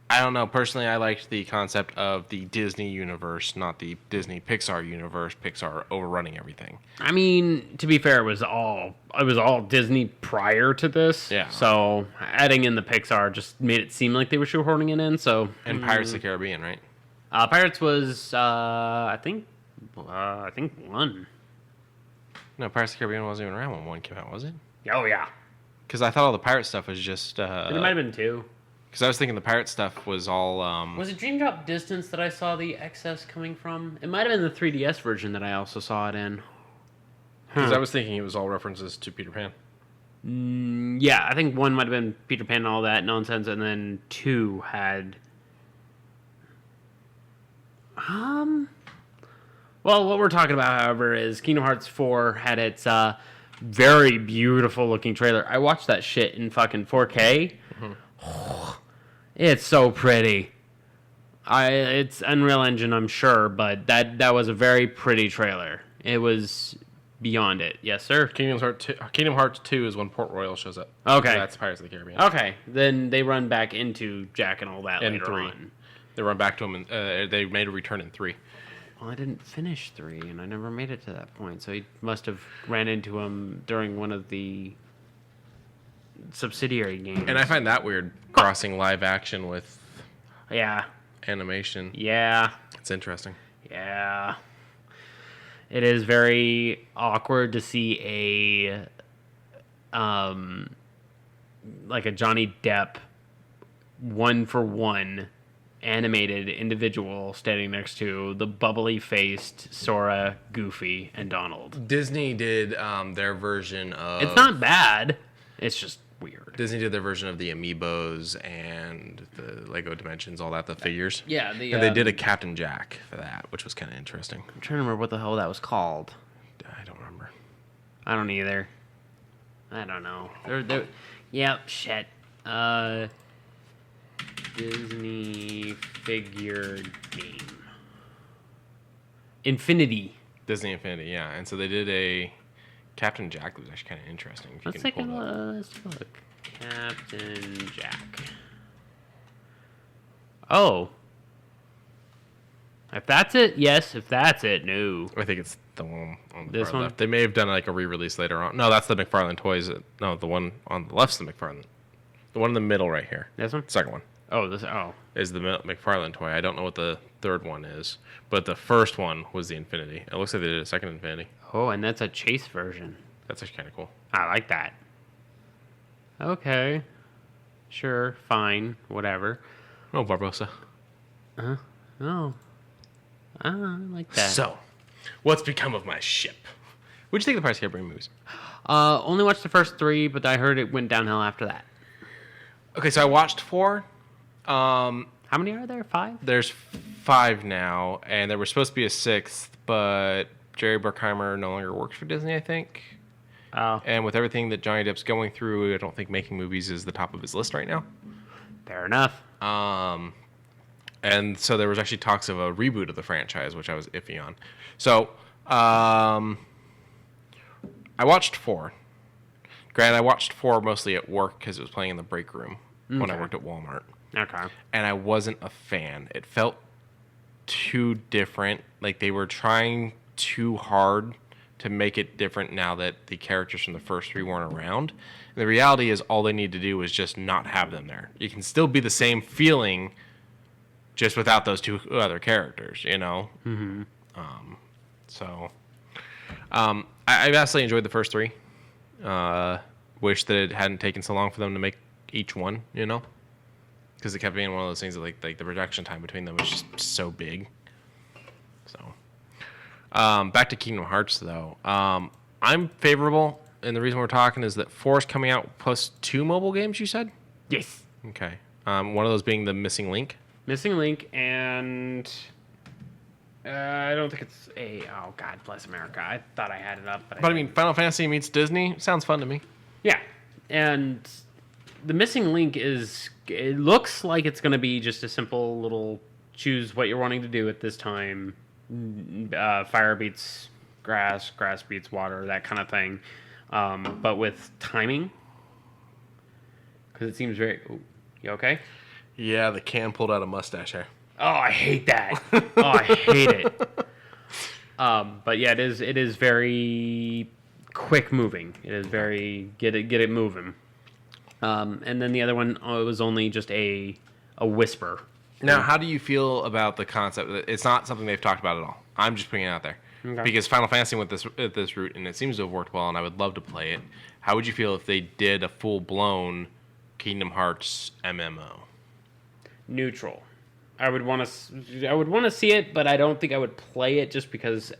I don't know. Personally, I liked the concept of the Disney universe, not the Disney Pixar universe. Pixar overrunning everything. I mean, to be fair, it was all Disney prior to this. Yeah. So adding in the Pixar just made it seem like they were shoehorning it in. So And Pirates of the Caribbean, right? Pirates was I think 1. No, Pirates of the Caribbean wasn't even around when 1 came out, was it? Oh yeah. Because I thought all the pirate stuff was just. It might have been 2. Because I was thinking the pirate stuff was all. Was it Dream Drop Distance that I saw the excess coming from? It might have been the 3DS version that I also saw it in. Because I was thinking it was all references to Peter Pan. Yeah, I think 1 might have been Peter Pan and all that nonsense, and then 2 had. Well, what we're talking about, however, is Kingdom Hearts 4 had its very beautiful looking trailer. I watched that shit in fucking 4K. It's so pretty. It's Unreal Engine, I'm sure, but that was a very pretty trailer. It was beyond it. Yes, sir. Kingdom Hearts 2 is when Port Royal shows up. Okay. That's Pirates of the Caribbean. Okay, then they run back into Jack and all that And later 3. on. They run back to him, and they made a return in 3. Well, I didn't finish 3, and I never made it to that point, so he must have ran into him during one of the subsidiary games. And I find that weird, crossing live action with Yeah. animation. Yeah. It's interesting. Yeah. It is very awkward to see like a Johnny Depp 1-for-1 animated individual standing next to the bubbly-faced Sora, Goofy, and Donald. Disney did their version of... It's not bad. It's just weird. Disney did their version of the Amiibos and the Lego Dimensions, all that, the figures. Yeah. And they did a Captain Jack for that, which was kind of interesting. I'm trying to remember what the hell that was called. I don't remember. I don't either. I don't know. Yep, shit. Disney figure game. Infinity. Disney Infinity, yeah. And so they did a Captain Jack that was actually kind of interesting. If you Let's can take a pull it up. let's look. Captain Jack. Oh. If that's it, yes. If that's it, no. I think it's the one on the This far one? left. They may have done like a re-release later on. No, that's the McFarlane Toys. No, the one on the left's the McFarlane. The one in the middle right here. This one? Second one Oh. is the McFarlane toy. I don't know what the third one is, but the first one was the Infinity. It looks like they did a second Infinity. Oh, and that's a chase version. That's actually kind of cool. I like that. Okay. Sure, fine, whatever. Oh, Barbosa. Oh. I like that. So, what's become of my ship? What'd you think of the Pirates of the Caribbean movies? Only watched the first 3, but I heard it went downhill after that. Okay, so I watched 4. How many are there? 5? There's 5 now, and there was supposed to be a 6th, but Jerry Bruckheimer no longer works for Disney, I think. Oh, And with everything that Johnny Depp's going through, I don't think making movies is the top of his list right now. fair enough. And so there was actually talks of a reboot of the franchise, which I was iffy on. So I watched 4. Granted, I watched 4 mostly at work because it was playing in the break room when I worked at Walmart. Okay. And I wasn't a fan. It felt too different. Like they were trying too hard to make it different now that the characters from the first 3 weren't around. And the reality is all they need to do is just not have them there. You can still be the same feeling just without those 2 other characters, you know? Mm-hmm. I vastly enjoyed the first 3. Wish that it hadn't taken so long for them to make each one, you know? Because it kept being one of those things that like the production time between them was just so big. So, back to Kingdom Hearts though. I'm favorable, and the reason we're talking is that 4 is coming out plus 2 mobile games. You said? Yes. Okay. One of those being the Missing Link. Missing Link, and I don't think it's a. Oh God, bless America! I thought I had it up, but But I mean, Final Fantasy meets Disney sounds fun to me. yeah. And the Missing Link is. It looks like it's going to be just a simple little choose what you're wanting to do at this time. Fire beats grass, grass beats water, that kind of thing. but with timing, because it seems very. Ooh, you okay? Yeah, the can pulled out a mustache hair. Oh, I hate that. I hate it. But yeah, it is very quick moving. It is very get it moving. And then the other one was only just a whisper. Now, how do you feel about the concept? It's not something they've talked about at all. I'm just putting it out there. Okay. Because Final Fantasy went this route, and it seems to have worked well, and I would love to play it. How would you feel if they did a full-blown Kingdom Hearts MMO? Neutral. I would want to see it, but I don't think I would play it just because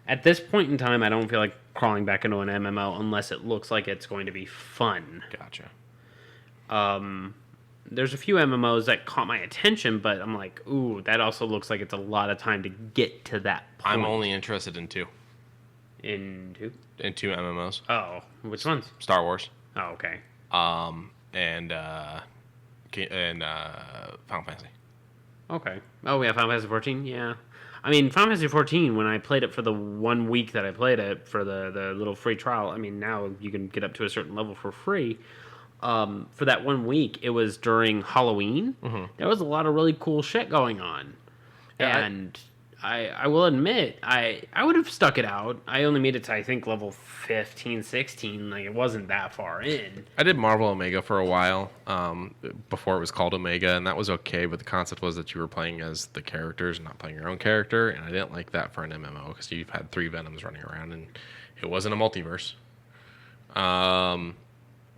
at this point in time, I don't feel like crawling back into an MMO unless it looks like it's going to be fun. Gotcha. There's a few MMOs that caught my attention, but I'm like, ooh, that also looks like it's a lot of time to get to that point. I'm only interested in two. In two? In two MMOs. Oh, which ones? Star Wars. Oh, okay. And Final Fantasy. Okay. Oh, yeah, Final Fantasy 14? Yeah. I mean, Final Fantasy 14, when I played it for the 1 week that I played it for the little free trial, I mean, now you can get up to a certain level for free. For that 1 week, it was during Halloween. Mm-hmm. There was a lot of really cool shit going on. Yeah, and I will admit, I would have stuck it out. I only made it to, I think, level 15, 16. Like, it wasn't that far in. I did Marvel Omega for a while, before it was called Omega, and that was okay, but the concept was that you were playing as the characters and not playing your own character, and I didn't like that for an MMO, because you've had 3 Venoms running around, and it wasn't a multiverse.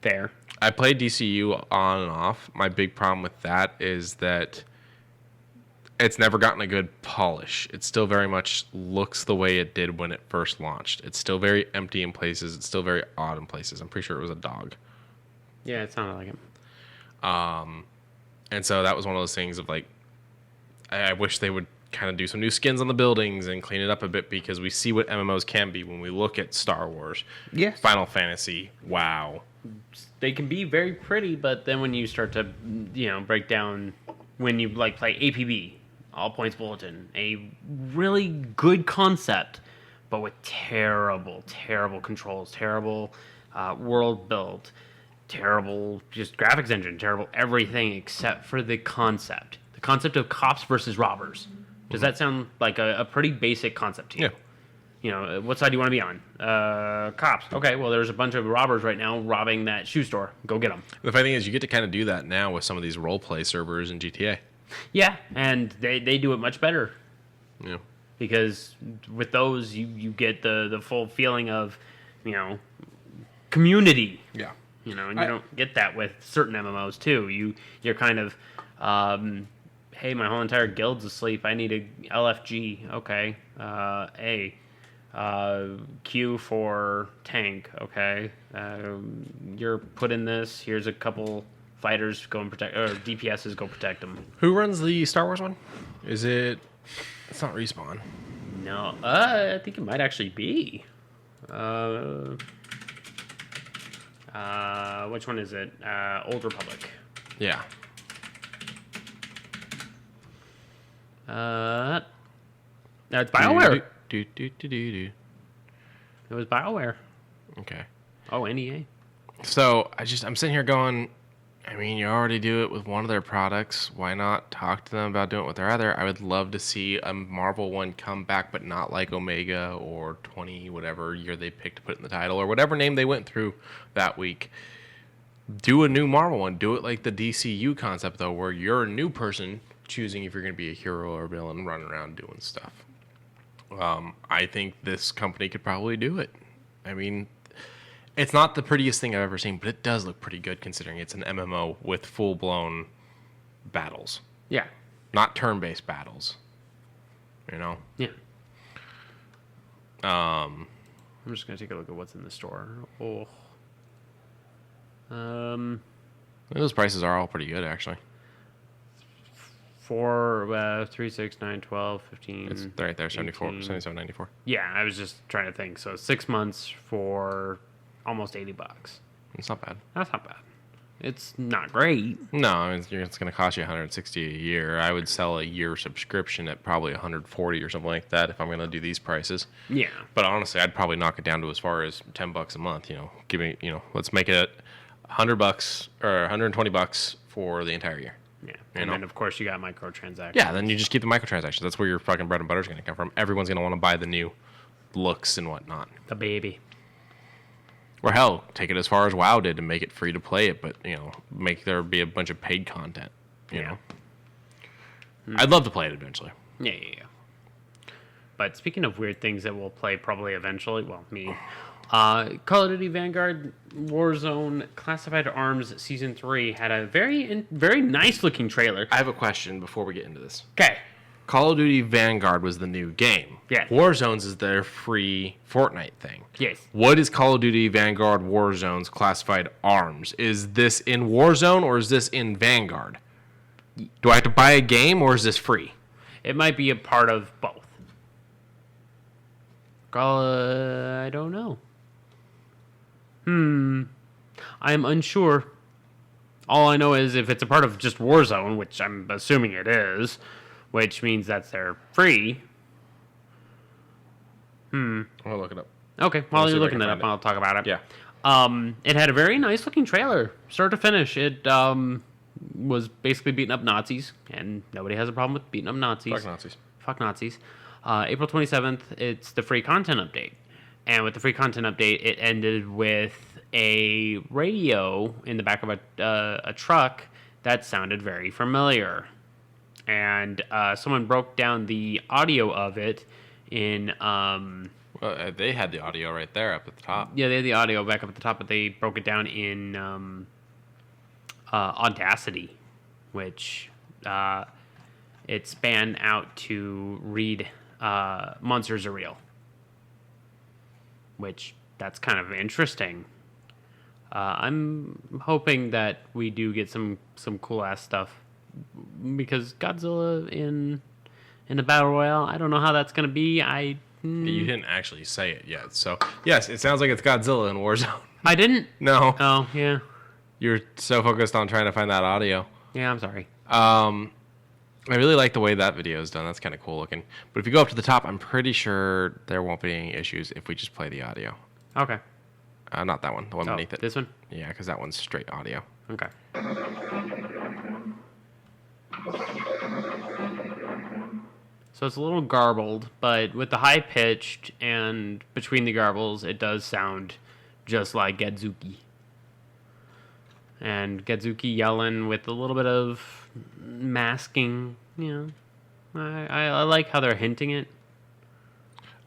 Fair. I played DCU on and off. My big problem with that is that it's never gotten a good polish. It still very much looks the way it did when it first launched. It's still very empty in places. It's still very odd in places. I'm pretty sure it was a dog. Yeah, it sounded like it. And so that was one of those things of like, I wish they would kind of do some new skins on the buildings and clean it up a bit, because we see what MMOs can be when we look at Star Wars, Final Fantasy, WoW. They can be very pretty, but then when you start to, break down, when you like play APB, All Points Bulletin, a really good concept, but with terrible, terrible controls, terrible world build, terrible just graphics engine, terrible everything except for the concept. The concept of cops versus robbers. Does that sound like a pretty basic concept to you? Yeah. What side do you want to be on? Cops. Okay, well, there's a bunch of robbers right now robbing that shoe store. Go get them. The funny thing is, you get to kind of do that now with some of these role-play servers in GTA. Yeah, and they do it much better. Yeah. Because with those, you get the full feeling of, community. Yeah. And you don't get that with certain MMOs, too. You're kind of, hey, my whole entire guild's asleep. I need a LFG. Okay. A. Q for tank. Okay. You're put in this. Here's a couple fighters go and protect, or DPSs go protect them. Who runs the Star Wars one? Is it? It's not Respawn. No. I think it might actually be. Which one is it? Old Republic. Yeah. No, it's BioWare. Do. It was BioWare. Okay. Oh, NEA. So I'm sitting here going, I mean, you already do it with one of their products. Why not talk to them about doing it with their other? I would love to see a Marvel one come back, but not like Omega or 20, whatever year they picked to put in the title, or whatever name they went through that week. Do a new Marvel one. Do it like the DCU concept, though, where you're a new person choosing if you're going to be a hero or a villain, running around doing stuff. I think this company could probably do it. I mean, it's not the prettiest thing I've ever seen, but it does look pretty good considering it's an MMO with full-blown battles. Yeah. Not turn-based battles. Yeah. I'm just going to take a look at what's in the store. Those prices are all pretty good, actually. 4, 3, 6, 9, 12, 15. It's right there, 74, 18. 77.94. Yeah, I was just trying to think. So 6 months for almost $80. It's not bad. That's not bad. It's not great. No, I mean, it's going to cost you $160 a year. I would sell a year subscription at probably $140 or something like that if I'm going to do these prices. Yeah. But honestly, I'd probably knock it down to as far as $10 a month. Give me, let's make it $100 or $120 for the entire year. Yeah. And then, of course, you got microtransactions. Yeah, then you just keep the microtransactions. That's where your fucking bread and butter is going to come from. Everyone's going to want to buy the new looks and whatnot. The baby. Or hell, take it as far as WoW did and make it free to play it, but make there be a bunch of paid content. You know, I'd love to play it eventually. Yeah. But speaking of weird things that we'll play probably eventually, well, me, Call of Duty Vanguard Warzone Classified Arms Season 3 had a very nice looking trailer. I have a question before we get into this. Okay. Call of Duty Vanguard was the new game. Yes. Warzone's is their free Fortnite thing. Yes. What is Call of Duty Vanguard Warzone's Classified Arms? Is this in Warzone or is this in Vanguard? Do I have to buy a game or is this free? It might be a part of both. I don't know. I'm unsure. All I know is if it's a part of just Warzone, which I'm assuming it is, which means that they're free. I'll look it up. Okay, while you're looking that up, I'll talk about it. Yeah. It had a very nice looking trailer, start to finish. It was basically beating up Nazis, and nobody has a problem with beating up Nazis. Fuck Nazis. Fuck Nazis. April 27th, it's the free content update. And with the free content update, it ended with a radio in the back of a truck that sounded very familiar. And someone broke down the audio of it in... Well, they had the audio right there up at the top. Yeah, they had the audio back up at the top, but they broke it down in Audacity, which it span out to read Monsters Are Real, which that's kind of interesting. I'm hoping that we do get some cool ass stuff, because Godzilla in the Battle Royale, I don't know how that's going to be. You didn't actually say it yet. So, yes, it sounds like it's Godzilla in Warzone. I didn't? No. Oh, yeah. You're so focused on trying to find that audio. Yeah, I'm sorry. I really like the way that video is done. That's kind of cool looking. But if you go up to the top, I'm pretty sure there won't be any issues if we just play the audio. Okay. Not that one. The one beneath it. This one? Yeah, because that one's straight audio. Okay. So it's a little garbled, but with the high pitched and between the garbles, it does sound just like Gedzuki. And Gedzuki yelling with a little bit of masking, I like how they're hinting it.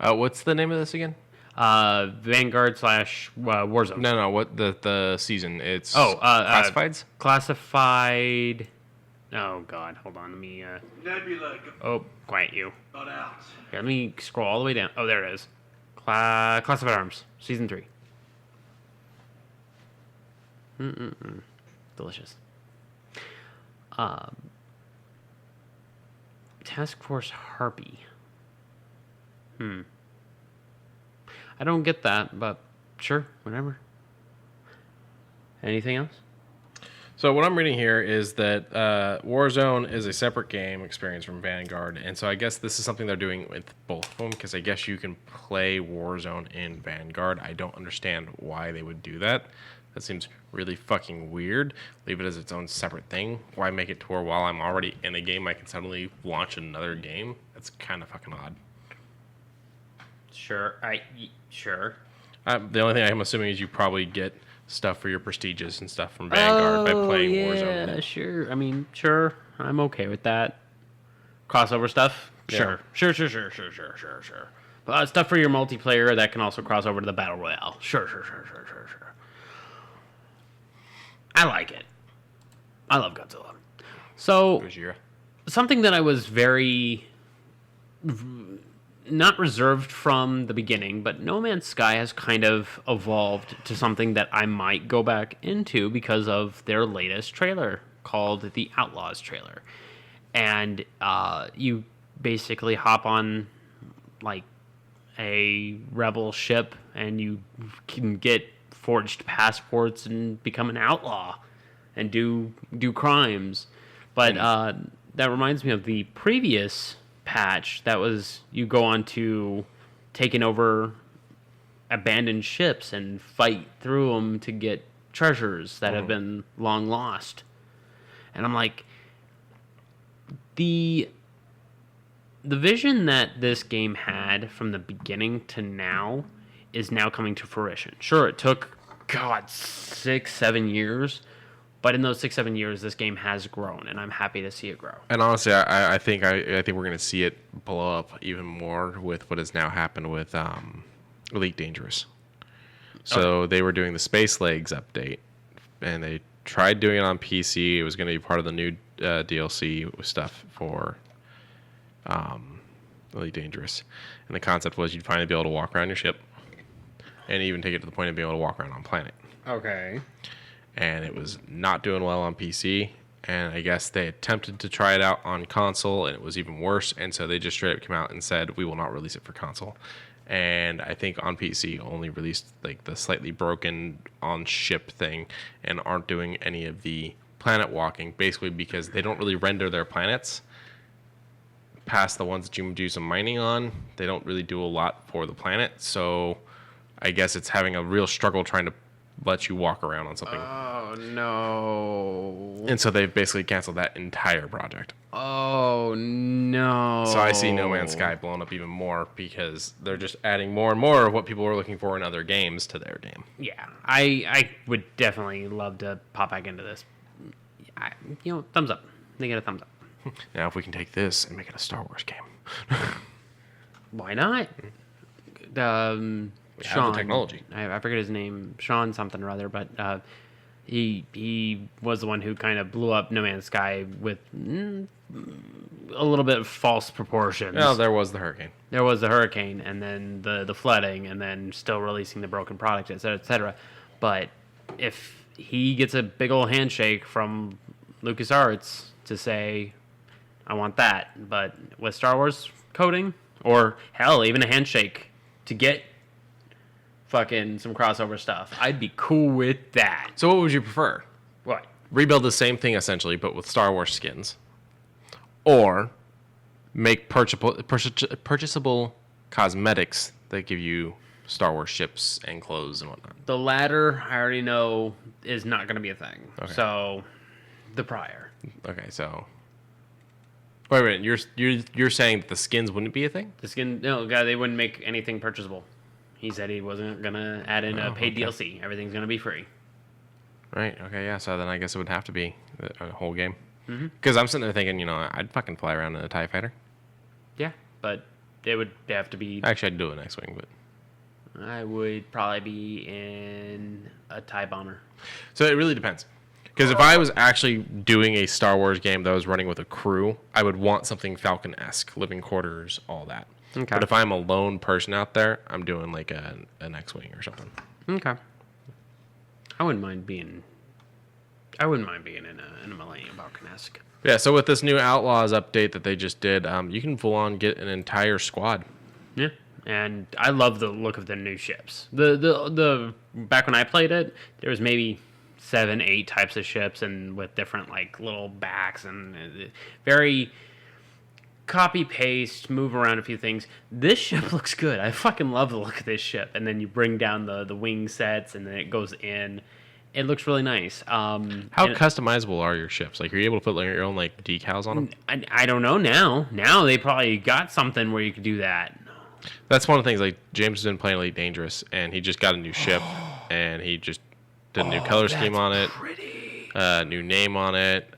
What's the name of this again? Vanguard / Warzone. No, what the season? It's Classifieds? Classified. Oh God, hold on. Let me. Nebula. Oh, quiet you. Got out. Here, let me scroll all the way down. Oh, there it is. Classified Arms, Season 3. Delicious. Task Force Harpy. I don't get that, but sure, whatever. Anything else? So what I'm reading here is that Warzone is a separate game experience from Vanguard, and so I guess this is something they're doing with both of them, because I guess you can play Warzone in Vanguard. I don't understand why they would do that. That seems really fucking weird. Leave it as its own separate thing. Why make it to where while I'm already in a game, I can suddenly launch another game? That's kind of fucking odd. Sure. Sure. The only thing I'm assuming is you probably get stuff for your prestiges and stuff from Vanguard by playing Warzone. Yeah, sure. I mean, sure. I'm okay with that. Crossover stuff? Yeah. Sure. But stuff for your multiplayer that can also cross over to the Battle Royale. Sure. I like it. I love Godzilla. So, Gojira. something that I was very not reserved from the beginning, but No Man's Sky has kind of evolved to something that I might go back into because of their latest trailer called the Outlaws trailer. And you basically hop on like a rebel ship and you can get forged passports and become an outlaw. and do crimes. But that reminds me of the previous patch. That was you go on to taking over abandoned ships and fight through them to get treasures that have been long lost. And I'm like, the vision that this game had from the beginning to now is now coming to fruition. Sure, it took 6-7 years, but in those 6-7 years, this game has grown, and I'm happy to see it grow. And honestly, I think we're going to see it blow up even more with what has now happened with Elite Dangerous. So they were doing the Space Legs update, and they tried doing it on PC. It was going to be part of the new DLC stuff for Elite Dangerous. And the concept was you'd finally be able to walk around your ship, and even take it to the point of being able to walk around on planet. Okay. And it was not doing well on PC. And I guess they attempted to try it out on console, and it was even worse. And so they just straight up came out and said, we will not release it for console. And I think on PC only released like the slightly broken on ship thing, and aren't doing any of the planet walking, basically because they don't really render their planets past the ones that you do some mining on. They don't really do a lot for the planet. So I guess it's having a real struggle trying to let you walk around on something. Oh, no. And so they've basically canceled that entire project. Oh, no. So I see No Man's Sky blowing up even more because they're just adding more and more of what people were looking for in other games to their game. Yeah, I would definitely love to pop back into this. Thumbs up. They get a thumbs up. Now, if we can take this and make it a Star Wars game. Why not? We Sean, have the technology. I forget his name, Sean something or other, but he was the one who kind of blew up No Man's Sky with a little bit of false proportions. Well, there was the hurricane. There was the hurricane, and then the flooding, and then still releasing the broken product, et cetera, et cetera. But if he gets a big old handshake from LucasArts to say, I want that, but with Star Wars coding, or hell, even a handshake to get fucking some crossover stuff, I'd be cool with that. So what would you prefer? What? Rebuild the same thing, essentially, but with Star Wars skins. Or make purchasable cosmetics that give you Star Wars ships and clothes and whatnot. The latter, I already know, is not going to be a thing. Okay. So, the prior. Okay, so... Wait, you're saying that the skins wouldn't be a thing? The skin, no, God, they wouldn't make anything purchasable. He said he wasn't going to add in a paid DLC. Everything's going to be free. Right, okay, yeah, so then I guess it would have to be a whole game. Because I'm sitting there thinking, I'd fucking fly around in a TIE fighter. Yeah, but it would have to be... Actually, I'd do an X-Wing, but... I would probably be in a TIE bomber. So it really depends. Because if I was actually doing a Star Wars game that was running with a crew, I would want something Falcon-esque, living quarters, all that. Okay. But if I'm a lone person out there, I'm doing like an X-Wing or something. Okay. I wouldn't mind being in a Millennium Falcon-esque. Yeah, so with this new Outlaws update that they just did, you can full on get an entire squad. Yeah, and I love the look of the new ships. The back when I played it, there was maybe 7-8 types of ships, and with different like little backs and very copy paste, move around a few things. This ship looks good. I fucking love the look of this ship. And then you bring down the wing sets, and then it goes in. It looks really nice. How customizable are your ships? Like, are you able to put like your own like decals on them? I don't know now. Now they probably got something where you could do that. That's one of the things. Like, James has been playing Elite Dangerous, and he just got a new ship, and he just did a new color scheme on it. Pretty. New name on it,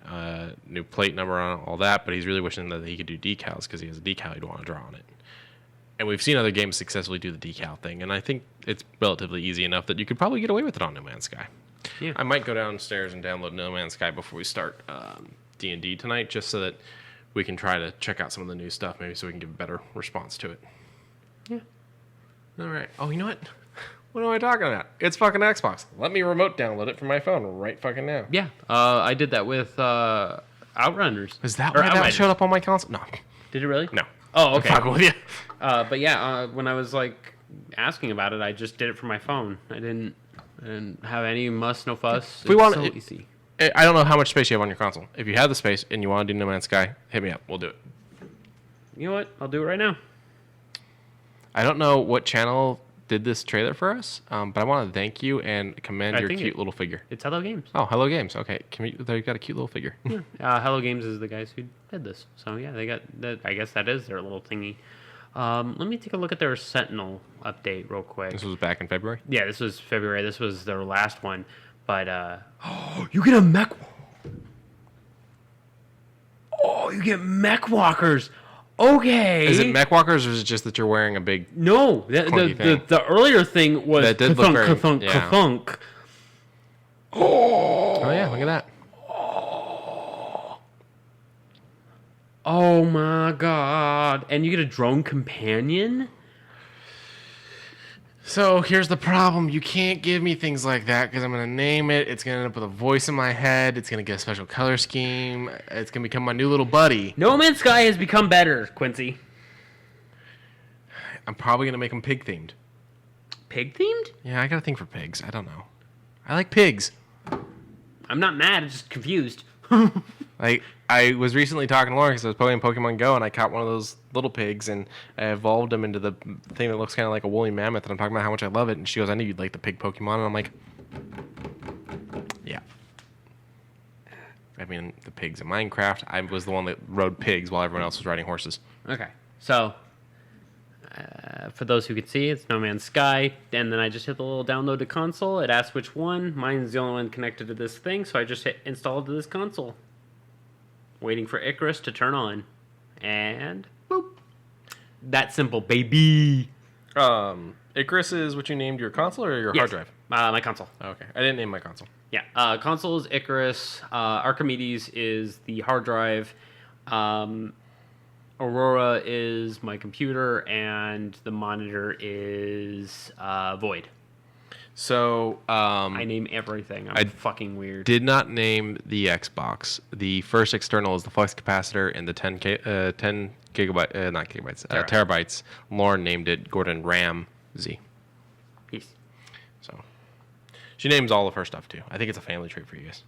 new plate number on it, all that. But he's really wishing that he could do decals because he has a decal he'd want to draw on it. And we've seen other games successfully do the decal thing, and I think it's relatively easy enough that you could probably get away with it on No Man's Sky. Yeah. I might go downstairs and download No Man's Sky before we start D&D tonight, just so that we can try to check out some of the new stuff, maybe so we can give a better response to it. Yeah. All right. Oh, you know what? What am I talking about? It's fucking Xbox. Let me remote download it from my phone right fucking now. Yeah. I did that with Outrunners. Is that why that showed up on my console? No. Did it really? No. Oh, okay. I'm fucking with you. But yeah, when I was like asking about it, I just did it from my phone. I didn't have any muss, no fuss. If we want so it, easy. I don't know how much space you have on your console. If you have the space and you want to do No Man's Sky, hit me up. We'll do it. You know what? I'll do it right now. I don't know what channel did this trailer for us, but I want to thank you and commend your cute little figure. It's Hello Games. Oh, Hello Games. Okay, they've got a cute little figure. Yeah. Hello Games is the guys who did this. So yeah, they got that. I guess that is their little thingy. Let me take a look at their Sentinel update real quick. This was back in February? Yeah, this was February. This was their last one. But, you get a mech. Oh, you get mech walkers. Okay. Is it mech walkers or is it just that you're wearing a big... No, the earlier thing was that did look very... ka-thunk. Oh, yeah, look at that. Oh, my God. And you get a drone companion? So here's the problem. You can't give me things like that because I'm going to name it. It's going to end up with a voice in my head. It's going to get a special color scheme. It's going to become my new little buddy. No Man's Sky has become better, Quincy. I'm probably going to make them pig-themed. Pig-themed? Yeah, I got a thing for pigs. I don't know. I like pigs. I'm not mad. I'm just confused. Like, I was recently talking to Lauren because I was playing Pokemon Go, and I caught one of those little pigs, and I evolved him into the thing that looks kind of like a woolly mammoth, and I'm talking about how much I love it, and she goes, I knew you'd like the pig Pokemon, and I'm like, yeah. I mean, the pigs in Minecraft, I was the one that rode pigs while everyone else was riding horses. Okay, so, for those who could see, it's No Man's Sky, and then I just hit the little download to console. It asks which one. Mine's the only one connected to this thing, so I just hit install to this console. Waiting for Icarus to turn on. And boop. That simple, baby. Icarus is what you named your console or your hard drive? My console. Oh, okay. I didn't name my console. Yeah. Console is Icarus. Archimedes is the hard drive. Aurora is my computer. And the monitor is Void. So, I name everything. I'm fucking weird. Did not name the Xbox. The first external is the flux capacitor and the 10 gigabyte, not gigabytes, terabytes. Lauren named it Gordon Ram Z. Peace. So, she names all of her stuff too. I think it's a family trait for you guys.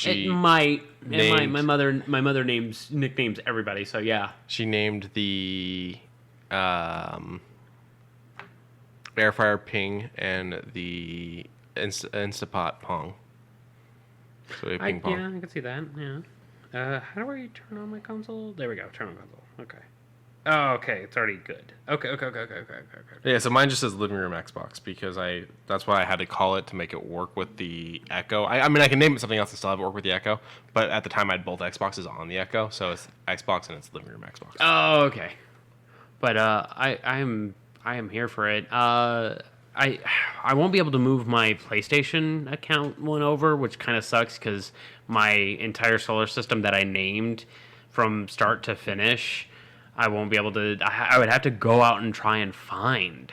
It might. My mother nicknames everybody. So yeah. She named the Air Fryer Ping and the Instapot Pong. So ping pong. Yeah, I can see that. Yeah. How do I turn on my console? There we go. Turn on console. Okay. Oh, okay. It's already good. Okay. Yeah, so mine just says living room Xbox because that's why I had to call it to make it work with the Echo. I mean, I can name it something else and still have it work with the Echo, but at the time I had both Xboxes on the Echo, so it's Xbox and it's living room Xbox. Oh, okay. But I am here for it. I won't be able to move my PlayStation account one over, which kind of sucks because my entire solar system that I named from start to finish, I won't be able to. I would have to go out and try and find.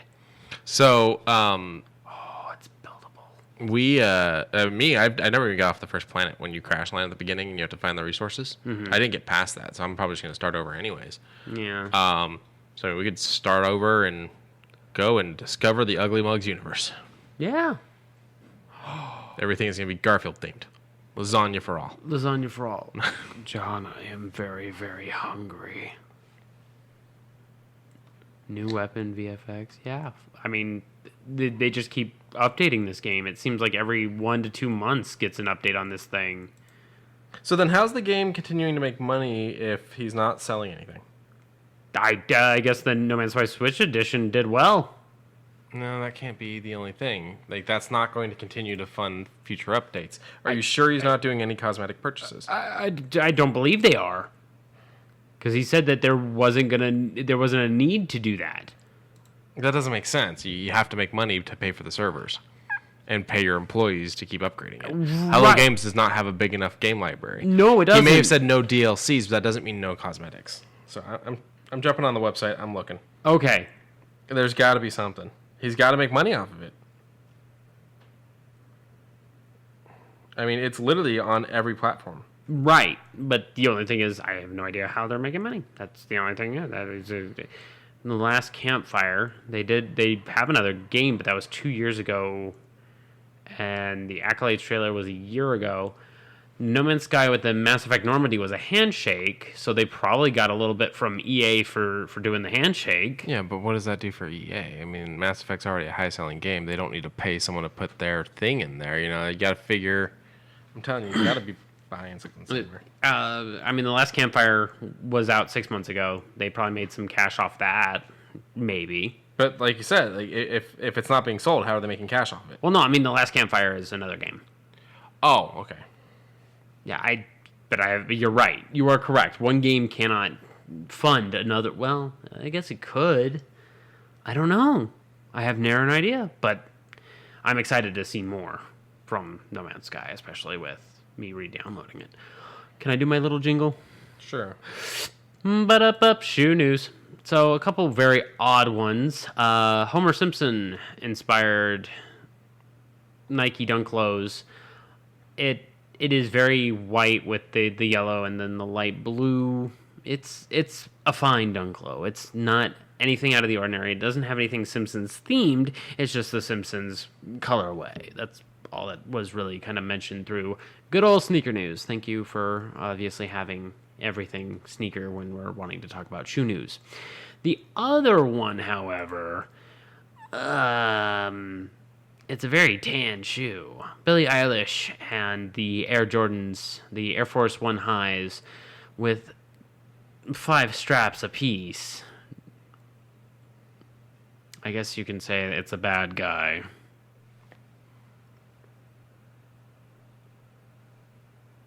So, it's buildable. I never even got off the first planet when you crash land at the beginning and you have to find the resources. Mm-hmm. I didn't get past that, so I'm probably just going to start over anyways. Yeah. So we could start over and go and discover the Ugly Mugs universe. Yeah. Everything is going to be Garfield themed. Lasagna for all. Lasagna for all. John, I am very, very hungry. New weapon VFX. Yeah. I mean, they just keep updating this game. It seems like every 1 to 2 months gets an update on this thing. So then how's the game continuing to make money if he's not selling anything? I guess the No Man's Sky Switch edition did well. No, that can't be the only thing. Like, that's not going to continue to fund future updates. Are you sure he's not doing any cosmetic purchases? I don't believe they are. Because he said that there wasn't a need to do that. That doesn't make sense. You have to make money to pay for the servers. And pay your employees to keep upgrading it. Right. Hello Games does not have a big enough game library. No, it doesn't. He may have said no DLCs, but that doesn't mean no cosmetics. So I'm jumping on the website. I'm looking. Okay. There's got to be something. He's got to make money off of it. I mean, it's literally on every platform. Right, but the only thing is, I have no idea how they're making money. That's the only thing. Yeah, that is in the last Campfire. They have another game, but that was 2 years ago, and the Accolades trailer was a year ago. No Man's Sky with the Mass Effect Normandy was a handshake, so they probably got a little bit from EA for doing the handshake. Yeah, but what does that do for EA? I mean, Mass Effect's already a high-selling game. They don't need to pay someone to put their thing in there. You know, you got to figure. I'm telling you, you got to be buying as a consumer. I mean, The Last Campfire was out 6 months ago. They probably made some cash off that, maybe. But like you said, like if it's not being sold, how are they making cash off of it? Well, no, I mean, The Last Campfire is another game. Oh, okay. Yeah, you're right. You are correct. One game cannot fund another. Well, I guess it could. I don't know. I have near an idea, but I'm excited to see more from No Man's Sky, especially with me re-downloading it. Can I do my little jingle? Sure. But shoe news. So a couple very odd ones. Homer Simpson inspired Nike Dunk lows. It is very white with the yellow and then the light blue. It's a fine dunk low. It's not anything out of the ordinary. It doesn't have anything Simpsons themed. It's just the Simpsons colorway. That's all that was really kind of mentioned through good old sneaker news. Thank you for obviously having everything sneaker when we're wanting to talk about shoe news. The other one, however, it's a very tan shoe. Billie Eilish and the Air Jordans, the Air Force One highs, with 5 straps apiece. I guess you can say it's a bad guy.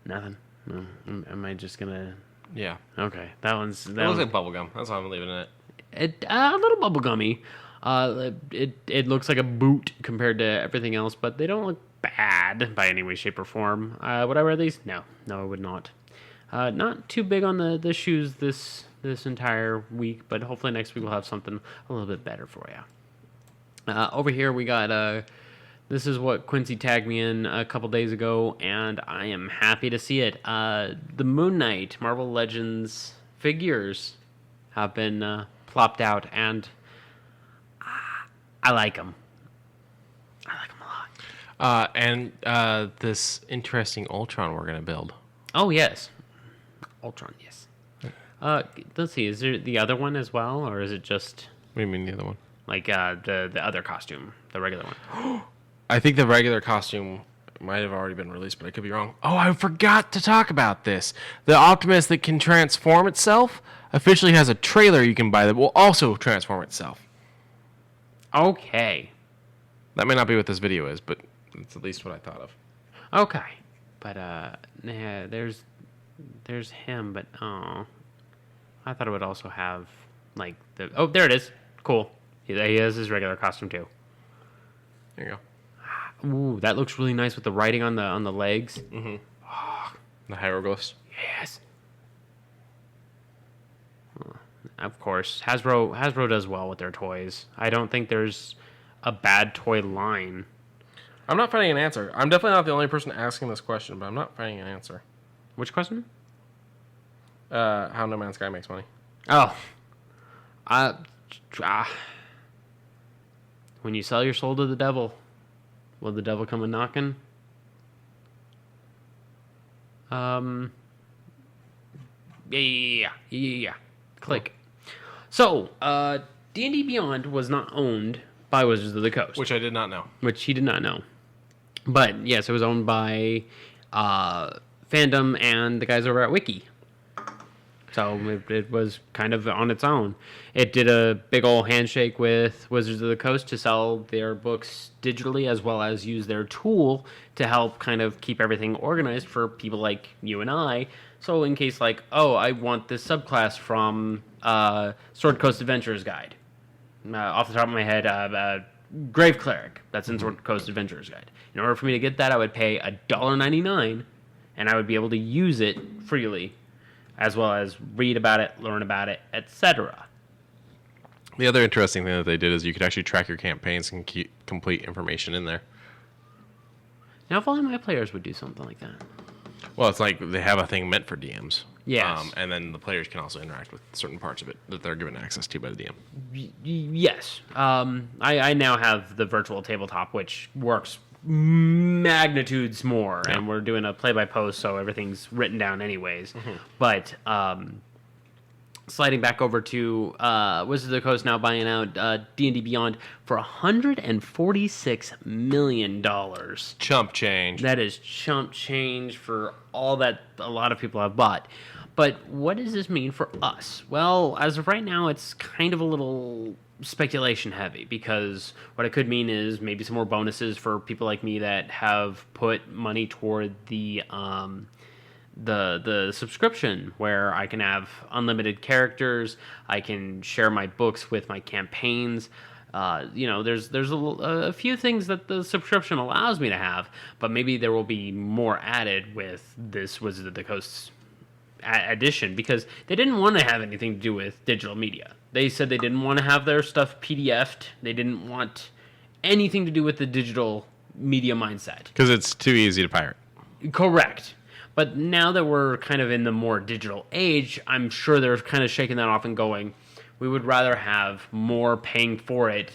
Nothing? No. Am I just gonna... Yeah. Okay, that It one's... looks like bubblegum. That's why I'm leaving it. A little bubblegummy. It looks like a boot compared to everything else, but they don't look bad by any way, shape, or form. Would I wear these? No, I would not. Not too big on the shoes this entire week, but hopefully next week we'll have something a little bit better for you. Over here we got this is what Quincey tagged me in a couple days ago, and I am happy to see it. The Moon Knight Marvel Legends figures have been plopped out, and I like them. I like them a lot. And this interesting Ultron we're going to build. Oh, yes. Ultron, yes. Let's see, is there the other one as well, or is it just... What do you mean the other one? Like the other costume, the regular one? I think the regular costume might have already been released, but I could be wrong. Oh, I forgot to talk about this. The Optimus that can transform itself officially has a trailer you can buy that will also transform itself. Okay. That may not be what this video is, but it's at least what I thought of. Okay. But, yeah, there's him, but, oh. I thought it would also have, like, the... Oh, there it is. Cool. He has his regular costume, too. There you go. Ooh, that looks really nice with the writing on the legs. Mm-hmm. Oh, the hieroglyphs. Yes. Of course, Hasbro does well with their toys. I don't think there's a bad toy line. I'm not finding an answer. I'm definitely not the only person asking this question, but I'm not finding an answer. Which question? How No Man's Sky makes money. Oh. When you sell your soul to the devil, will the devil come a knocking? Yeah. Click. So, D&D Beyond was not owned by Wizards of the Coast. Which I did not know. Which he did not know. But, yes, it was owned by Fandom and the guys over at Wiki. So it was kind of on its own. It did a big old handshake with Wizards of the Coast to sell their books digitally, as well as use their tool to help kind of keep everything organized for people like you and I. So in case like, oh, I want this subclass from Sword Coast Adventurers Guide. Off the top of my head, Grave Cleric. That's in Sword Coast Adventurers Guide. In order for me to get that, I would pay $1.99, and I would be able to use it freely, as well as read about it, learn about it, etc. The other interesting thing that they did is you could actually track your campaigns and keep complete information in there. Now, if only my players would do something like that. Well, it's like they have a thing meant for DMs. Yes. And then the players can also interact with certain parts of it that they're given access to by the DM. Yes. I now have the virtual tabletop, which works magnitudes more, and we're doing a play-by-post, so everything's written down anyways. But sliding back over to Wizards of the Coast now buying out D&D Beyond for $146 million. Chump change. That is chump change for all that a lot of people have bought. But what does this mean for us? Well, as of right now, it's kind of a little speculation heavy, because what it could mean is maybe some more bonuses for people like me that have put money toward the subscription, where I can have unlimited characters, I can share my books with my campaigns. There's a few things that the subscription allows me to have, but maybe there will be more added with this Wizards of the Coast edition, because they didn't want to have anything to do with digital media. They said they didn't want to have their stuff PDF'd. They didn't want anything to do with the digital media mindset. Because it's too easy to pirate. Correct. But now that we're kind of in the more digital age, I'm sure they're kind of shaking that off and going, we would rather have more paying for it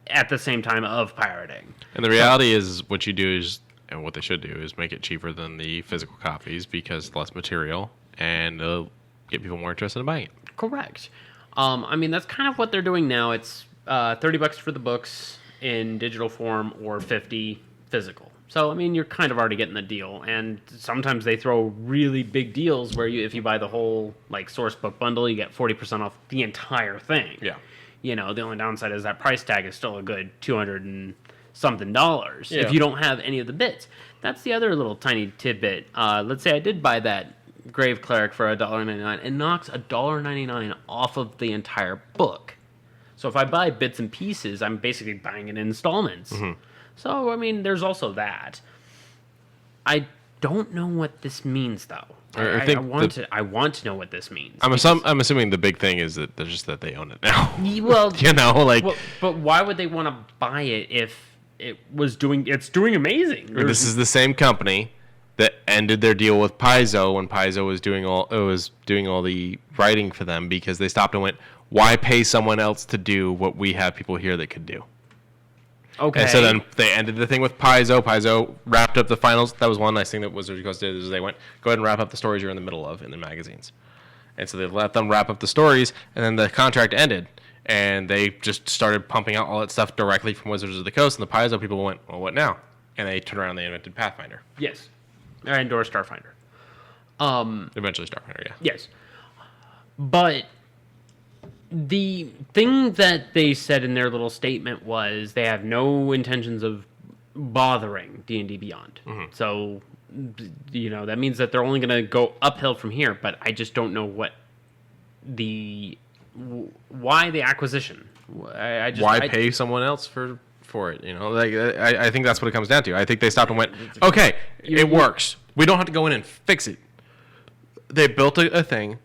at the same time of pirating. And the reality is, what you do is, and what they should do, is make it cheaper than the physical copies, because less material, and it'll get people more interested in buying it. Correct. That's kind of what they're doing now. It's $30 for the books in digital form, or $50 physical. So, you're kind of already getting the deal. And sometimes they throw really big deals where if you buy the whole source book bundle, you get 40% off the entire thing. Yeah. The only downside is that price tag is still a good $200 and something dollars if you don't have any of the bits. That's the other little tiny tidbit. Let's say I did buy that Grave Cleric for $1.99. It knocks $1.99 off of the entire book. So if I buy bits and pieces, I'm basically buying it in installments. So, there's also that. I don't know what this means, though. I want to know what this means. I'm assuming the big thing is that they're just that they own it now. Well, but why would they want to buy it if it's doing amazing? This is the same company that ended their deal with Paizo when Paizo was doing all the writing for them, because they stopped and went, why pay someone else to do what we have people here that could do? Okay. And so then they ended the thing with Paizo. Paizo wrapped up the finals. That was one nice thing that Wizards of the Coast did, is they went, go ahead and wrap up the stories you're in the middle of in the magazines. And so they let them wrap up the stories, and then the contract ended. And they just started pumping out all that stuff directly from Wizards of the Coast. And the Paizo people went, well, what now? And they turned around and they invented Pathfinder. Yes. I endorsed Starfinder. Eventually Starfinder, yeah. Yes. But the thing that they said in their little statement was they have no intentions of bothering D&D Beyond. So, that means that they're only going to go uphill from here, but I just don't know why the acquisition. Why pay someone else for it? I think that's what it comes down to. I think they stopped and went, okay, it works. We don't have to go in and fix it. They built a thing.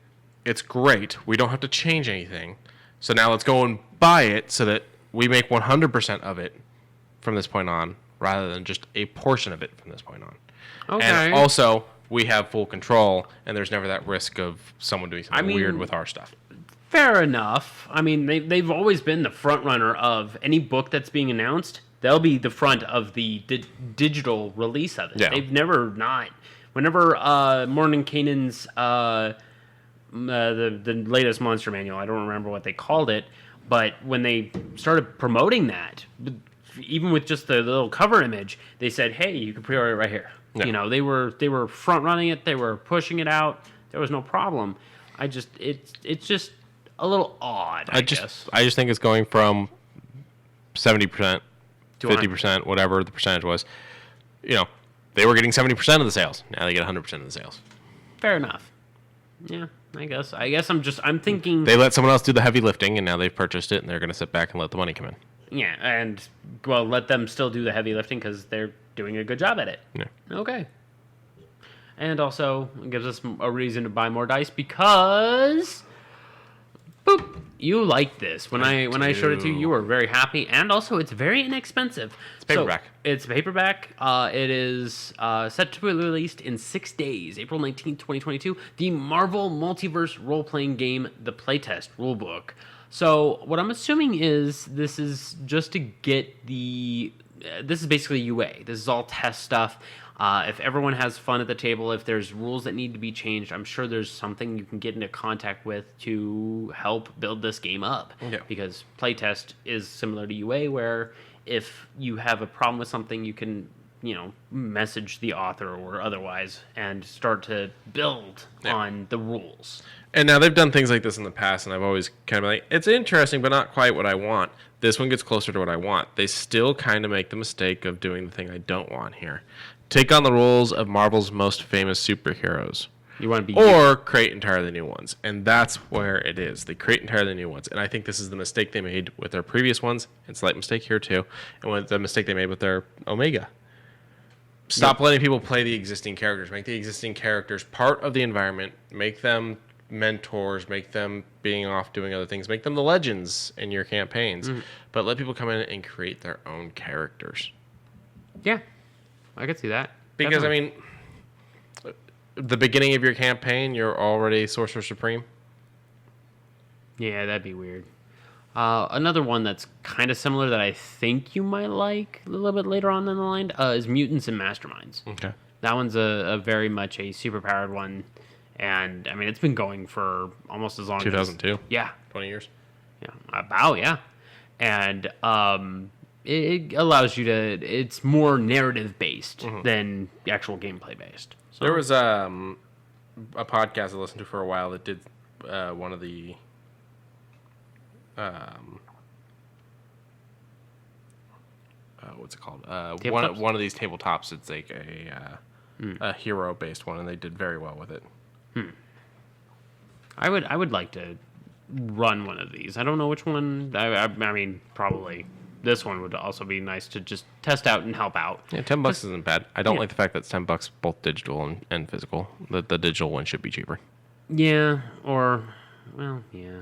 It's great. We don't have to change anything. So now let's go and buy it so that we make 100% of it from this point on, rather than just a portion of it from this point on. Okay. And also, we have full control, and there's never that risk of someone doing something weird with our stuff. Fair enough. They've always been the front runner of any book that's being announced. They'll be the front of the digital release of it. Yeah. They've never not. Whenever Mordenkainen's the latest Monster Manual, I don't remember what they called it, but when they started promoting that, even with just the little cover image, they said, "Hey, you can pre-order it right here." Yeah. They were front running it. They were pushing it out. There was no problem. It's just a little odd. I guess. I just think it's going from 70%, 50%, whatever the percentage was. They were getting 70% of the sales. Now they get 100% of the sales. Fair enough. Yeah, I guess. I'm thinking. They let someone else do the heavy lifting, and now they've purchased it, and they're going to sit back and let the money come in. Yeah, and let them still do the heavy lifting because they're doing a good job at it. Yeah. Okay. And also, it gives us a reason to buy more dice because, boop, you like this. When I showed it to you, you were very happy, and also it's very inexpensive. It's paperback. It's paperback. It is set to be released in 6 days, April 19th, 2022. The Marvel Multiverse role-playing game, The Playtest Rulebook. So what I'm assuming is this is just to get the this is basically UA. This is all test stuff. If everyone has fun at the table, if there's rules that need to be changed, I'm sure there's something you can get into contact with to help build this game up. Yeah. Because playtest is similar to UA, where if you have a problem with something, you can, message the author or otherwise and start to build on the rules. And now they've done things like this in the past, and I've always kind of been like, it's interesting, but not quite what I want. This one gets closer to what I want. They still kind of make the mistake of doing the thing I don't want here. Take on the roles of Marvel's most famous superheroes. You want to be or create entirely new ones. And that's where it is. They create entirely new ones. And I think this is the mistake they made with their previous ones. It's a slight mistake here, too. And with the mistake they made with their Omega. Stop letting people play the existing characters. Make the existing characters part of the environment. Make them mentors. Make them being off doing other things. Make them the legends in your campaigns. But let people come in and create their own characters. Yeah. I could see that. Because, Definitely. I mean, the beginning of your campaign, you're already Sorcerer Supreme. Yeah, that'd be weird. Another one that's kind of similar that I think you might like a little bit later on in the line is Mutants and Masterminds. Okay. That one's a very much a superpowered one. And, I mean, it's been going for almost as long 2002? as... Yeah. 20 years? Yeah. About, yeah. And it allows you to... It's more narrative-based than actual gameplay-based. So, there was a podcast I listened to for a while that did one of the... what's it called? One of these tabletops. It's like a hero-based one, and they did very well with it. I would like to run one of these. I don't know which one. I mean, probably this one would also be nice to just test out and help out. Yeah, $10 isn't bad. I don't like the fact that it's $10 both digital and physical. The digital one should be cheaper. Yeah, or well, yeah.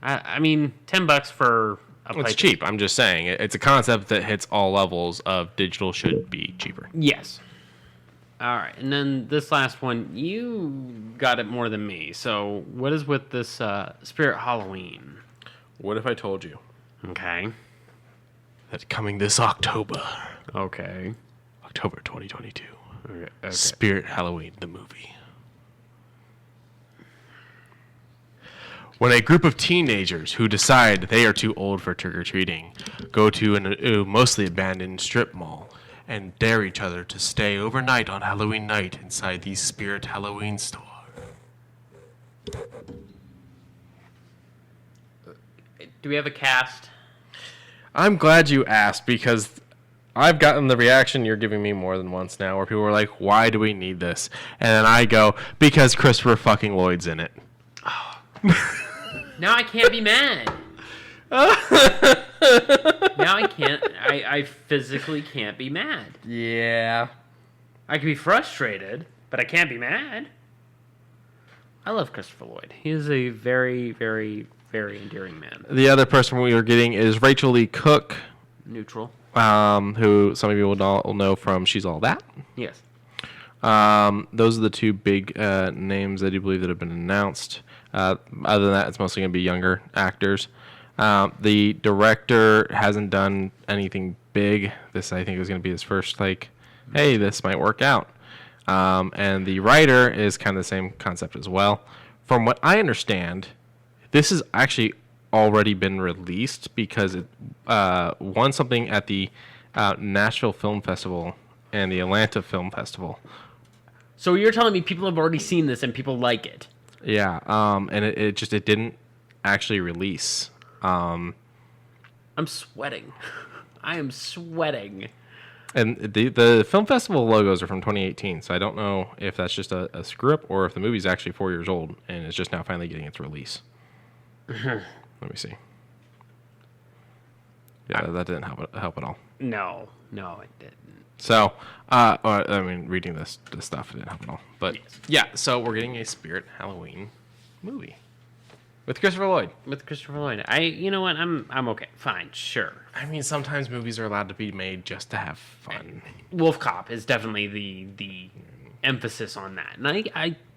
I mean, $10 for a It's cheap. I'm just saying it's a concept that hits all levels of digital should be cheaper. Yes. All right, and then this last one, you got it more than me. So, what is with this Spirit Halloween? What if I told you Okay. that coming this October, Okay. October 2022, Okay. Spirit Halloween the movie. When a group of teenagers who decide they are too old for trick-or-treating go to a mostly abandoned strip mall and dare each other to stay overnight on Halloween night inside the Spirit Halloween store. Do we have a cast? I'm glad you asked because I've gotten the reaction you're giving me more than once now where people are like, why do we need this? And then I go, because Christopher fucking Lloyd's in it. Now I can't be mad. Now I can't. I physically can't be mad. Yeah. I can be frustrated, but I can't be mad. I love Christopher Lloyd. He is a very, very, very endearing man. The other person we are getting is Rachel Lee Cook, Neutral. who some of you will know from She's All That. Yes. Those are the two big names I do believe that have been announced. Other than that, it's mostly going to be younger actors. The director hasn't done anything big. This, I think, is going to be his first, hey, this might work out. And the writer is kind of the same concept as well. From what I understand, this has actually already been released because it won something at the Nashville Film Festival and the Atlanta Film Festival. So you're telling me people have already seen this and people like it? Yeah, and it didn't actually release. I'm sweating. I am sweating. And the film festival logos are from 2018, so I don't know if that's just a screw up or if the movie's actually 4 years old and it's just now finally getting its release. Let me see. Yeah, that didn't help at all. No, it didn't. So, reading this stuff didn't help at all. But yeah, so we're getting a Spirit Halloween movie with Christopher Lloyd. You know what? I'm okay. Fine, sure. I mean, sometimes movies are allowed to be made just to have fun. Wolf Cop is definitely the emphasis on that, and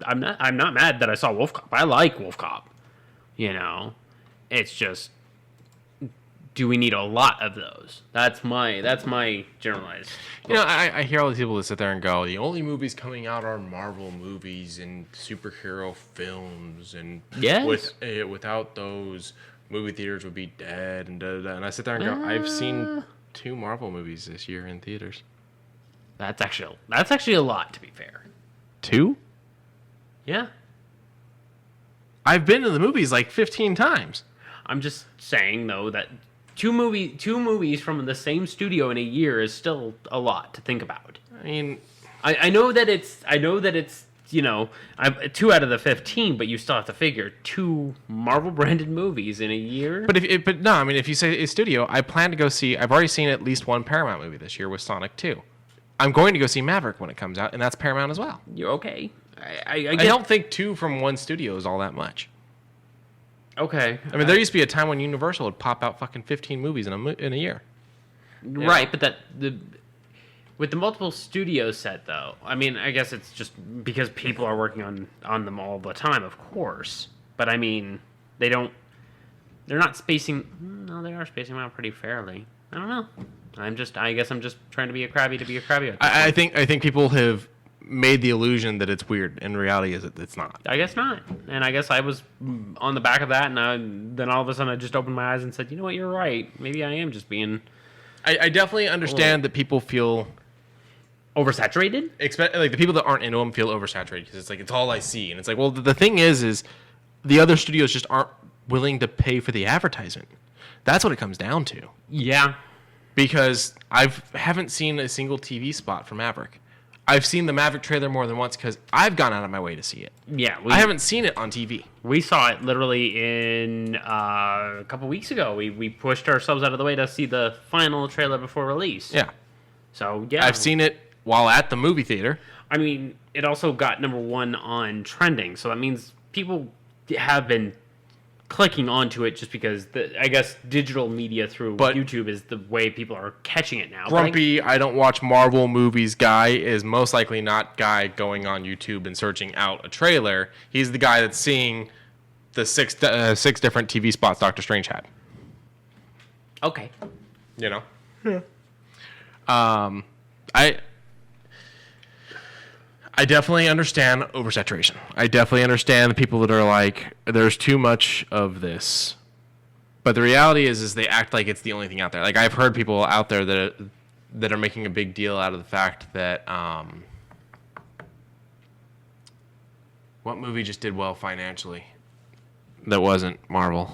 I'm not mad that I saw Wolf Cop. I like Wolf Cop. You know, it's just do we need a lot of those? That's my generalized. You know, I hear all these people that sit there and go, the only movies coming out are Marvel movies and superhero films, and Yes. without those, movie theaters would be dead, and da-da-da. And I sit there and go, I've seen 2 Marvel movies this year in theaters. That's actually a lot, to be fair. 2? Yeah. I've been to the movies like 15 times. I'm just saying though that two movies from the same studio in a year is still a lot to think about. I mean, I know that it's 2 out of the 15, but you still have to figure 2 Marvel branded movies in a year. but if you say a studio, I plan to go see. I've already seen at least one Paramount movie this year with Sonic 2. I'm going to go see Maverick when it comes out, and that's Paramount as well. You're okay. I don't think 2 from one studio is all that much. Okay. I mean, there used to be a time when Universal would pop out fucking 15 movies in a year. Right, but with the multiple studios set though, I mean, I guess it's just because people are working on them all the time, of course. But I mean, they're not spacing. No, they are spacing them out pretty fairly. I don't know. I guess I'm just trying to be a crabby to be a crabby. I think people have made the illusion that it's weird. In reality, it's not. I guess not. And I guess I was on the back of that, and then all of a sudden I just opened my eyes and said, you know what, you're right. Maybe I am just being... I definitely understand that people feel... oversaturated? Like, the people that aren't into them feel oversaturated, because it's like, it's all I see. And it's like, well, the thing is the other studios just aren't willing to pay for the advertisement. That's what it comes down to. Yeah. Because I haven't seen a single TV spot for Maverick. I've seen the Maverick trailer more than once because I've gone out of my way to see it. Yeah. I haven't seen it on TV. We saw it literally in a couple weeks ago. We pushed ourselves out of the way to see the final trailer before release. Yeah. So, yeah. I've seen it while at the movie theater. I mean, it also got #1 on trending. So that means people have been clicking onto it just because I guess digital media through YouTube is the way people are catching it now. Grumpy, I don't watch Marvel movies guy is most likely not guy going on YouTube and searching out a trailer. He's the guy that's seeing the six different TV spots Doctor Strange had. Okay. You know? Yeah. I definitely understand oversaturation. I definitely understand the people that are like, there's too much of this. But the reality is they act like it's the only thing out there. Like, I've heard people out there that are making a big deal out of the fact that what movie just did well financially that wasn't Marvel?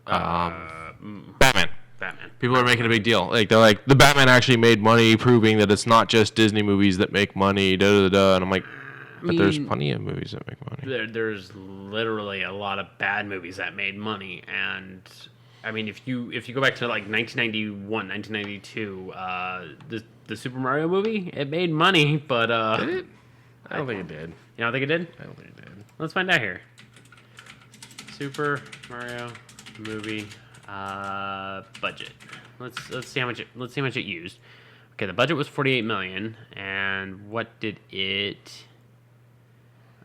Batman. People are making a big deal. Like, they're like, the Batman actually made money, proving that it's not just Disney movies that make money, da-da-da-da. And I'm like, but there's plenty of movies that make money. There's literally a lot of bad movies that made money. And, I mean, if you go back to, like, 1991, 1992, the Super Mario movie, it made money, but... Did it? I don't think it did. You don't think it did? I don't think it did. Let's find out here. Super Mario movie... budget. Let's see how much it used. Okay, the budget was $48 million, and what did it?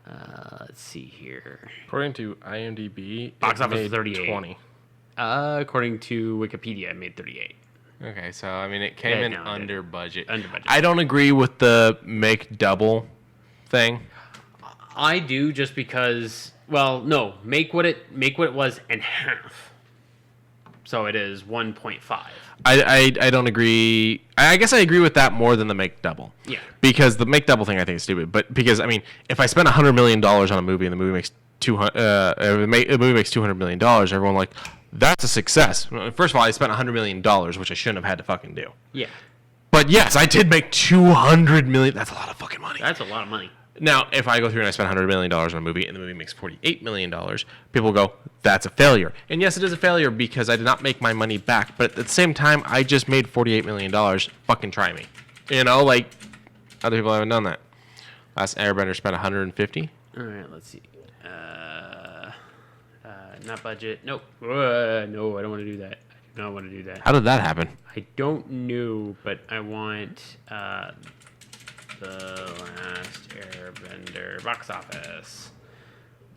Let's see here. According to IMDb, Box office made 38. 20. According to Wikipedia, it made 38. Okay, so I mean, it came in no, it under budget. Under budget. I don't agree with the make double thing. I do, just because. Well, no, make what it was in half. So it is 1.5. I don't agree. I guess I agree with that more than the make double. Yeah. Because the make double thing I think is stupid. But because, I mean, if I spend $100 million on a movie and the movie makes $200 million, everyone like, that's a success. First of all, I spent $100 million, which I shouldn't have had to fucking do. Yeah. But yes, I did make $200 million. That's a lot of fucking money. That's a lot of money. Now, if I go through and I spend $100 million on a movie and the movie makes $48 million, people go, that's a failure. And yes, it is a failure because I did not make my money back. But at the same time, I just made $48 million. Fucking try me. You know, like, other people haven't done that. Last Airbender spent $150. All right, let's see. Not budget. Nope. No, I don't want to do that. I do not want to do that. How did that happen? I don't know, but I want the Last Airbender box office.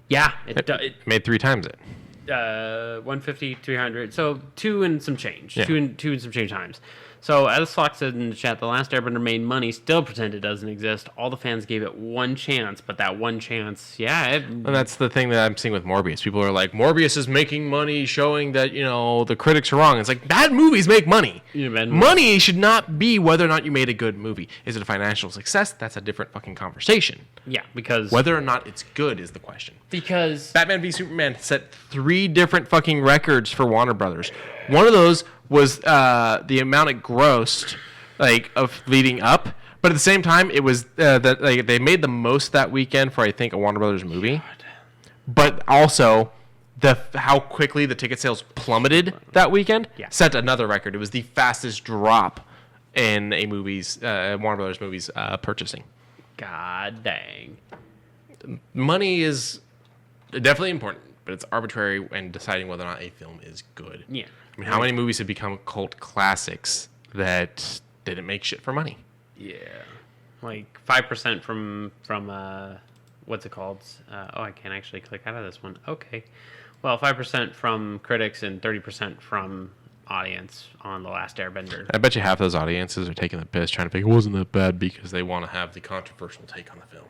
Yeah, it Made 3 times it. 150, 300. So 2 and some change. Yeah. 2 and some change times. So as Slock said in the chat, The Last Airbender made money, still pretend it doesn't exist. All the fans gave it one chance, but that one chance, And that's the thing that I'm seeing with Morbius. People are like, Morbius is making money, showing that, the critics are wrong. It's like, bad movies make money. Money should not be whether or not you made a good movie. Is it a financial success? That's a different fucking conversation. Yeah, because... Whether or not it's good is the question. Because... Batman v Superman set 3 different fucking records for Warner Brothers. One of those was the amount it grossed, of leading up. But at the same time, it was that they made the most that weekend for, I think, a Warner Brothers movie. God. But also, how quickly the ticket sales plummeted that weekend set another record. It was the fastest drop in a Warner Brothers movies purchasing. God dang. Money is definitely important, but it's arbitrary in deciding whether or not a film is good. Yeah. I mean, how many movies have become cult classics that didn't make shit for money? Yeah. 5% from what's it called? I can't actually click out of this one. Okay. Well, 5% from critics and 30% from audience on The Last Airbender. I bet you half those audiences are taking the piss trying to think it wasn't that bad because they want to have the controversial take on the film.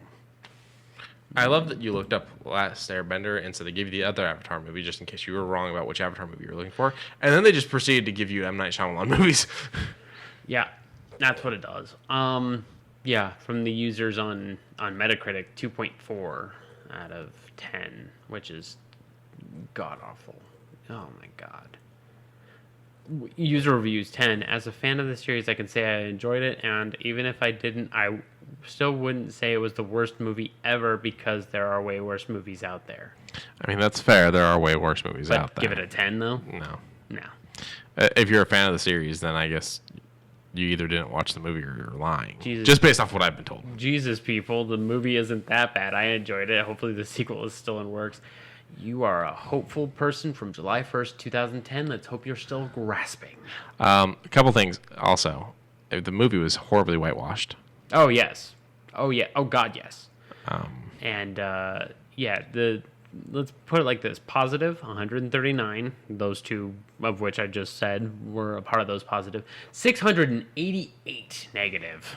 I love that you looked up Last Airbender and so they gave you the other Avatar movie just in case you were wrong about which Avatar movie you were looking for. And then they just proceeded to give you M. Night Shyamalan movies. Yeah, that's what it does. Yeah, from the users on Metacritic, 2.4 out of 10, which is god-awful. Oh, my God. User reviews 10. As a fan of the series, I can say I enjoyed it, and even if I didn't, I still wouldn't say it was the worst movie ever because there are way worse movies out there. I mean, that's fair. There are way worse movies out there. Give it a 10, though? No. If you're a fan of the series, then I guess you either didn't watch the movie or you're lying. Jesus. Just based off what I've been told. Jesus, people, the movie isn't that bad. I enjoyed it. Hopefully the sequel is still in works. You are a hopeful person from July 1st, 2010. Let's hope you're still grasping. A couple things also. The movie was horribly whitewashed. Oh, yes. Oh, yeah. Oh, God, yes. Let's put it like this. Positive, 139. Those 2 of which I just said were a part of those positive. 688 negative.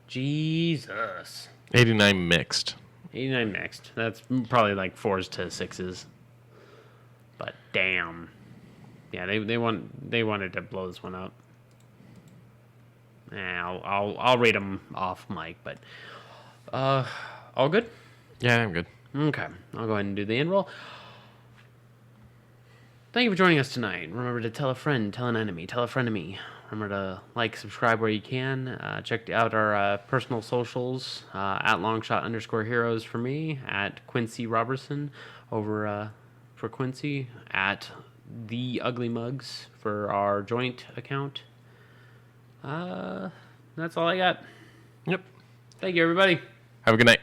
Jesus. 89 mixed. 89 mixed. That's probably 4s to 6s. But damn. Yeah, they wanted to blow this one up. I'll rate them off mic, but all good? Yeah, I'm good. Okay, I'll go ahead and do the end roll. Thank you for joining us tonight. Remember to tell a friend, tell an enemy, tell a frenemy. Remember to subscribe where you can. Check out our personal socials at longshot_heroes for me, at Quincey Robertson over for Quincey, at TheUglyMugs for our joint account. That's all I got. Yep. Thank you, everybody. Have a good night.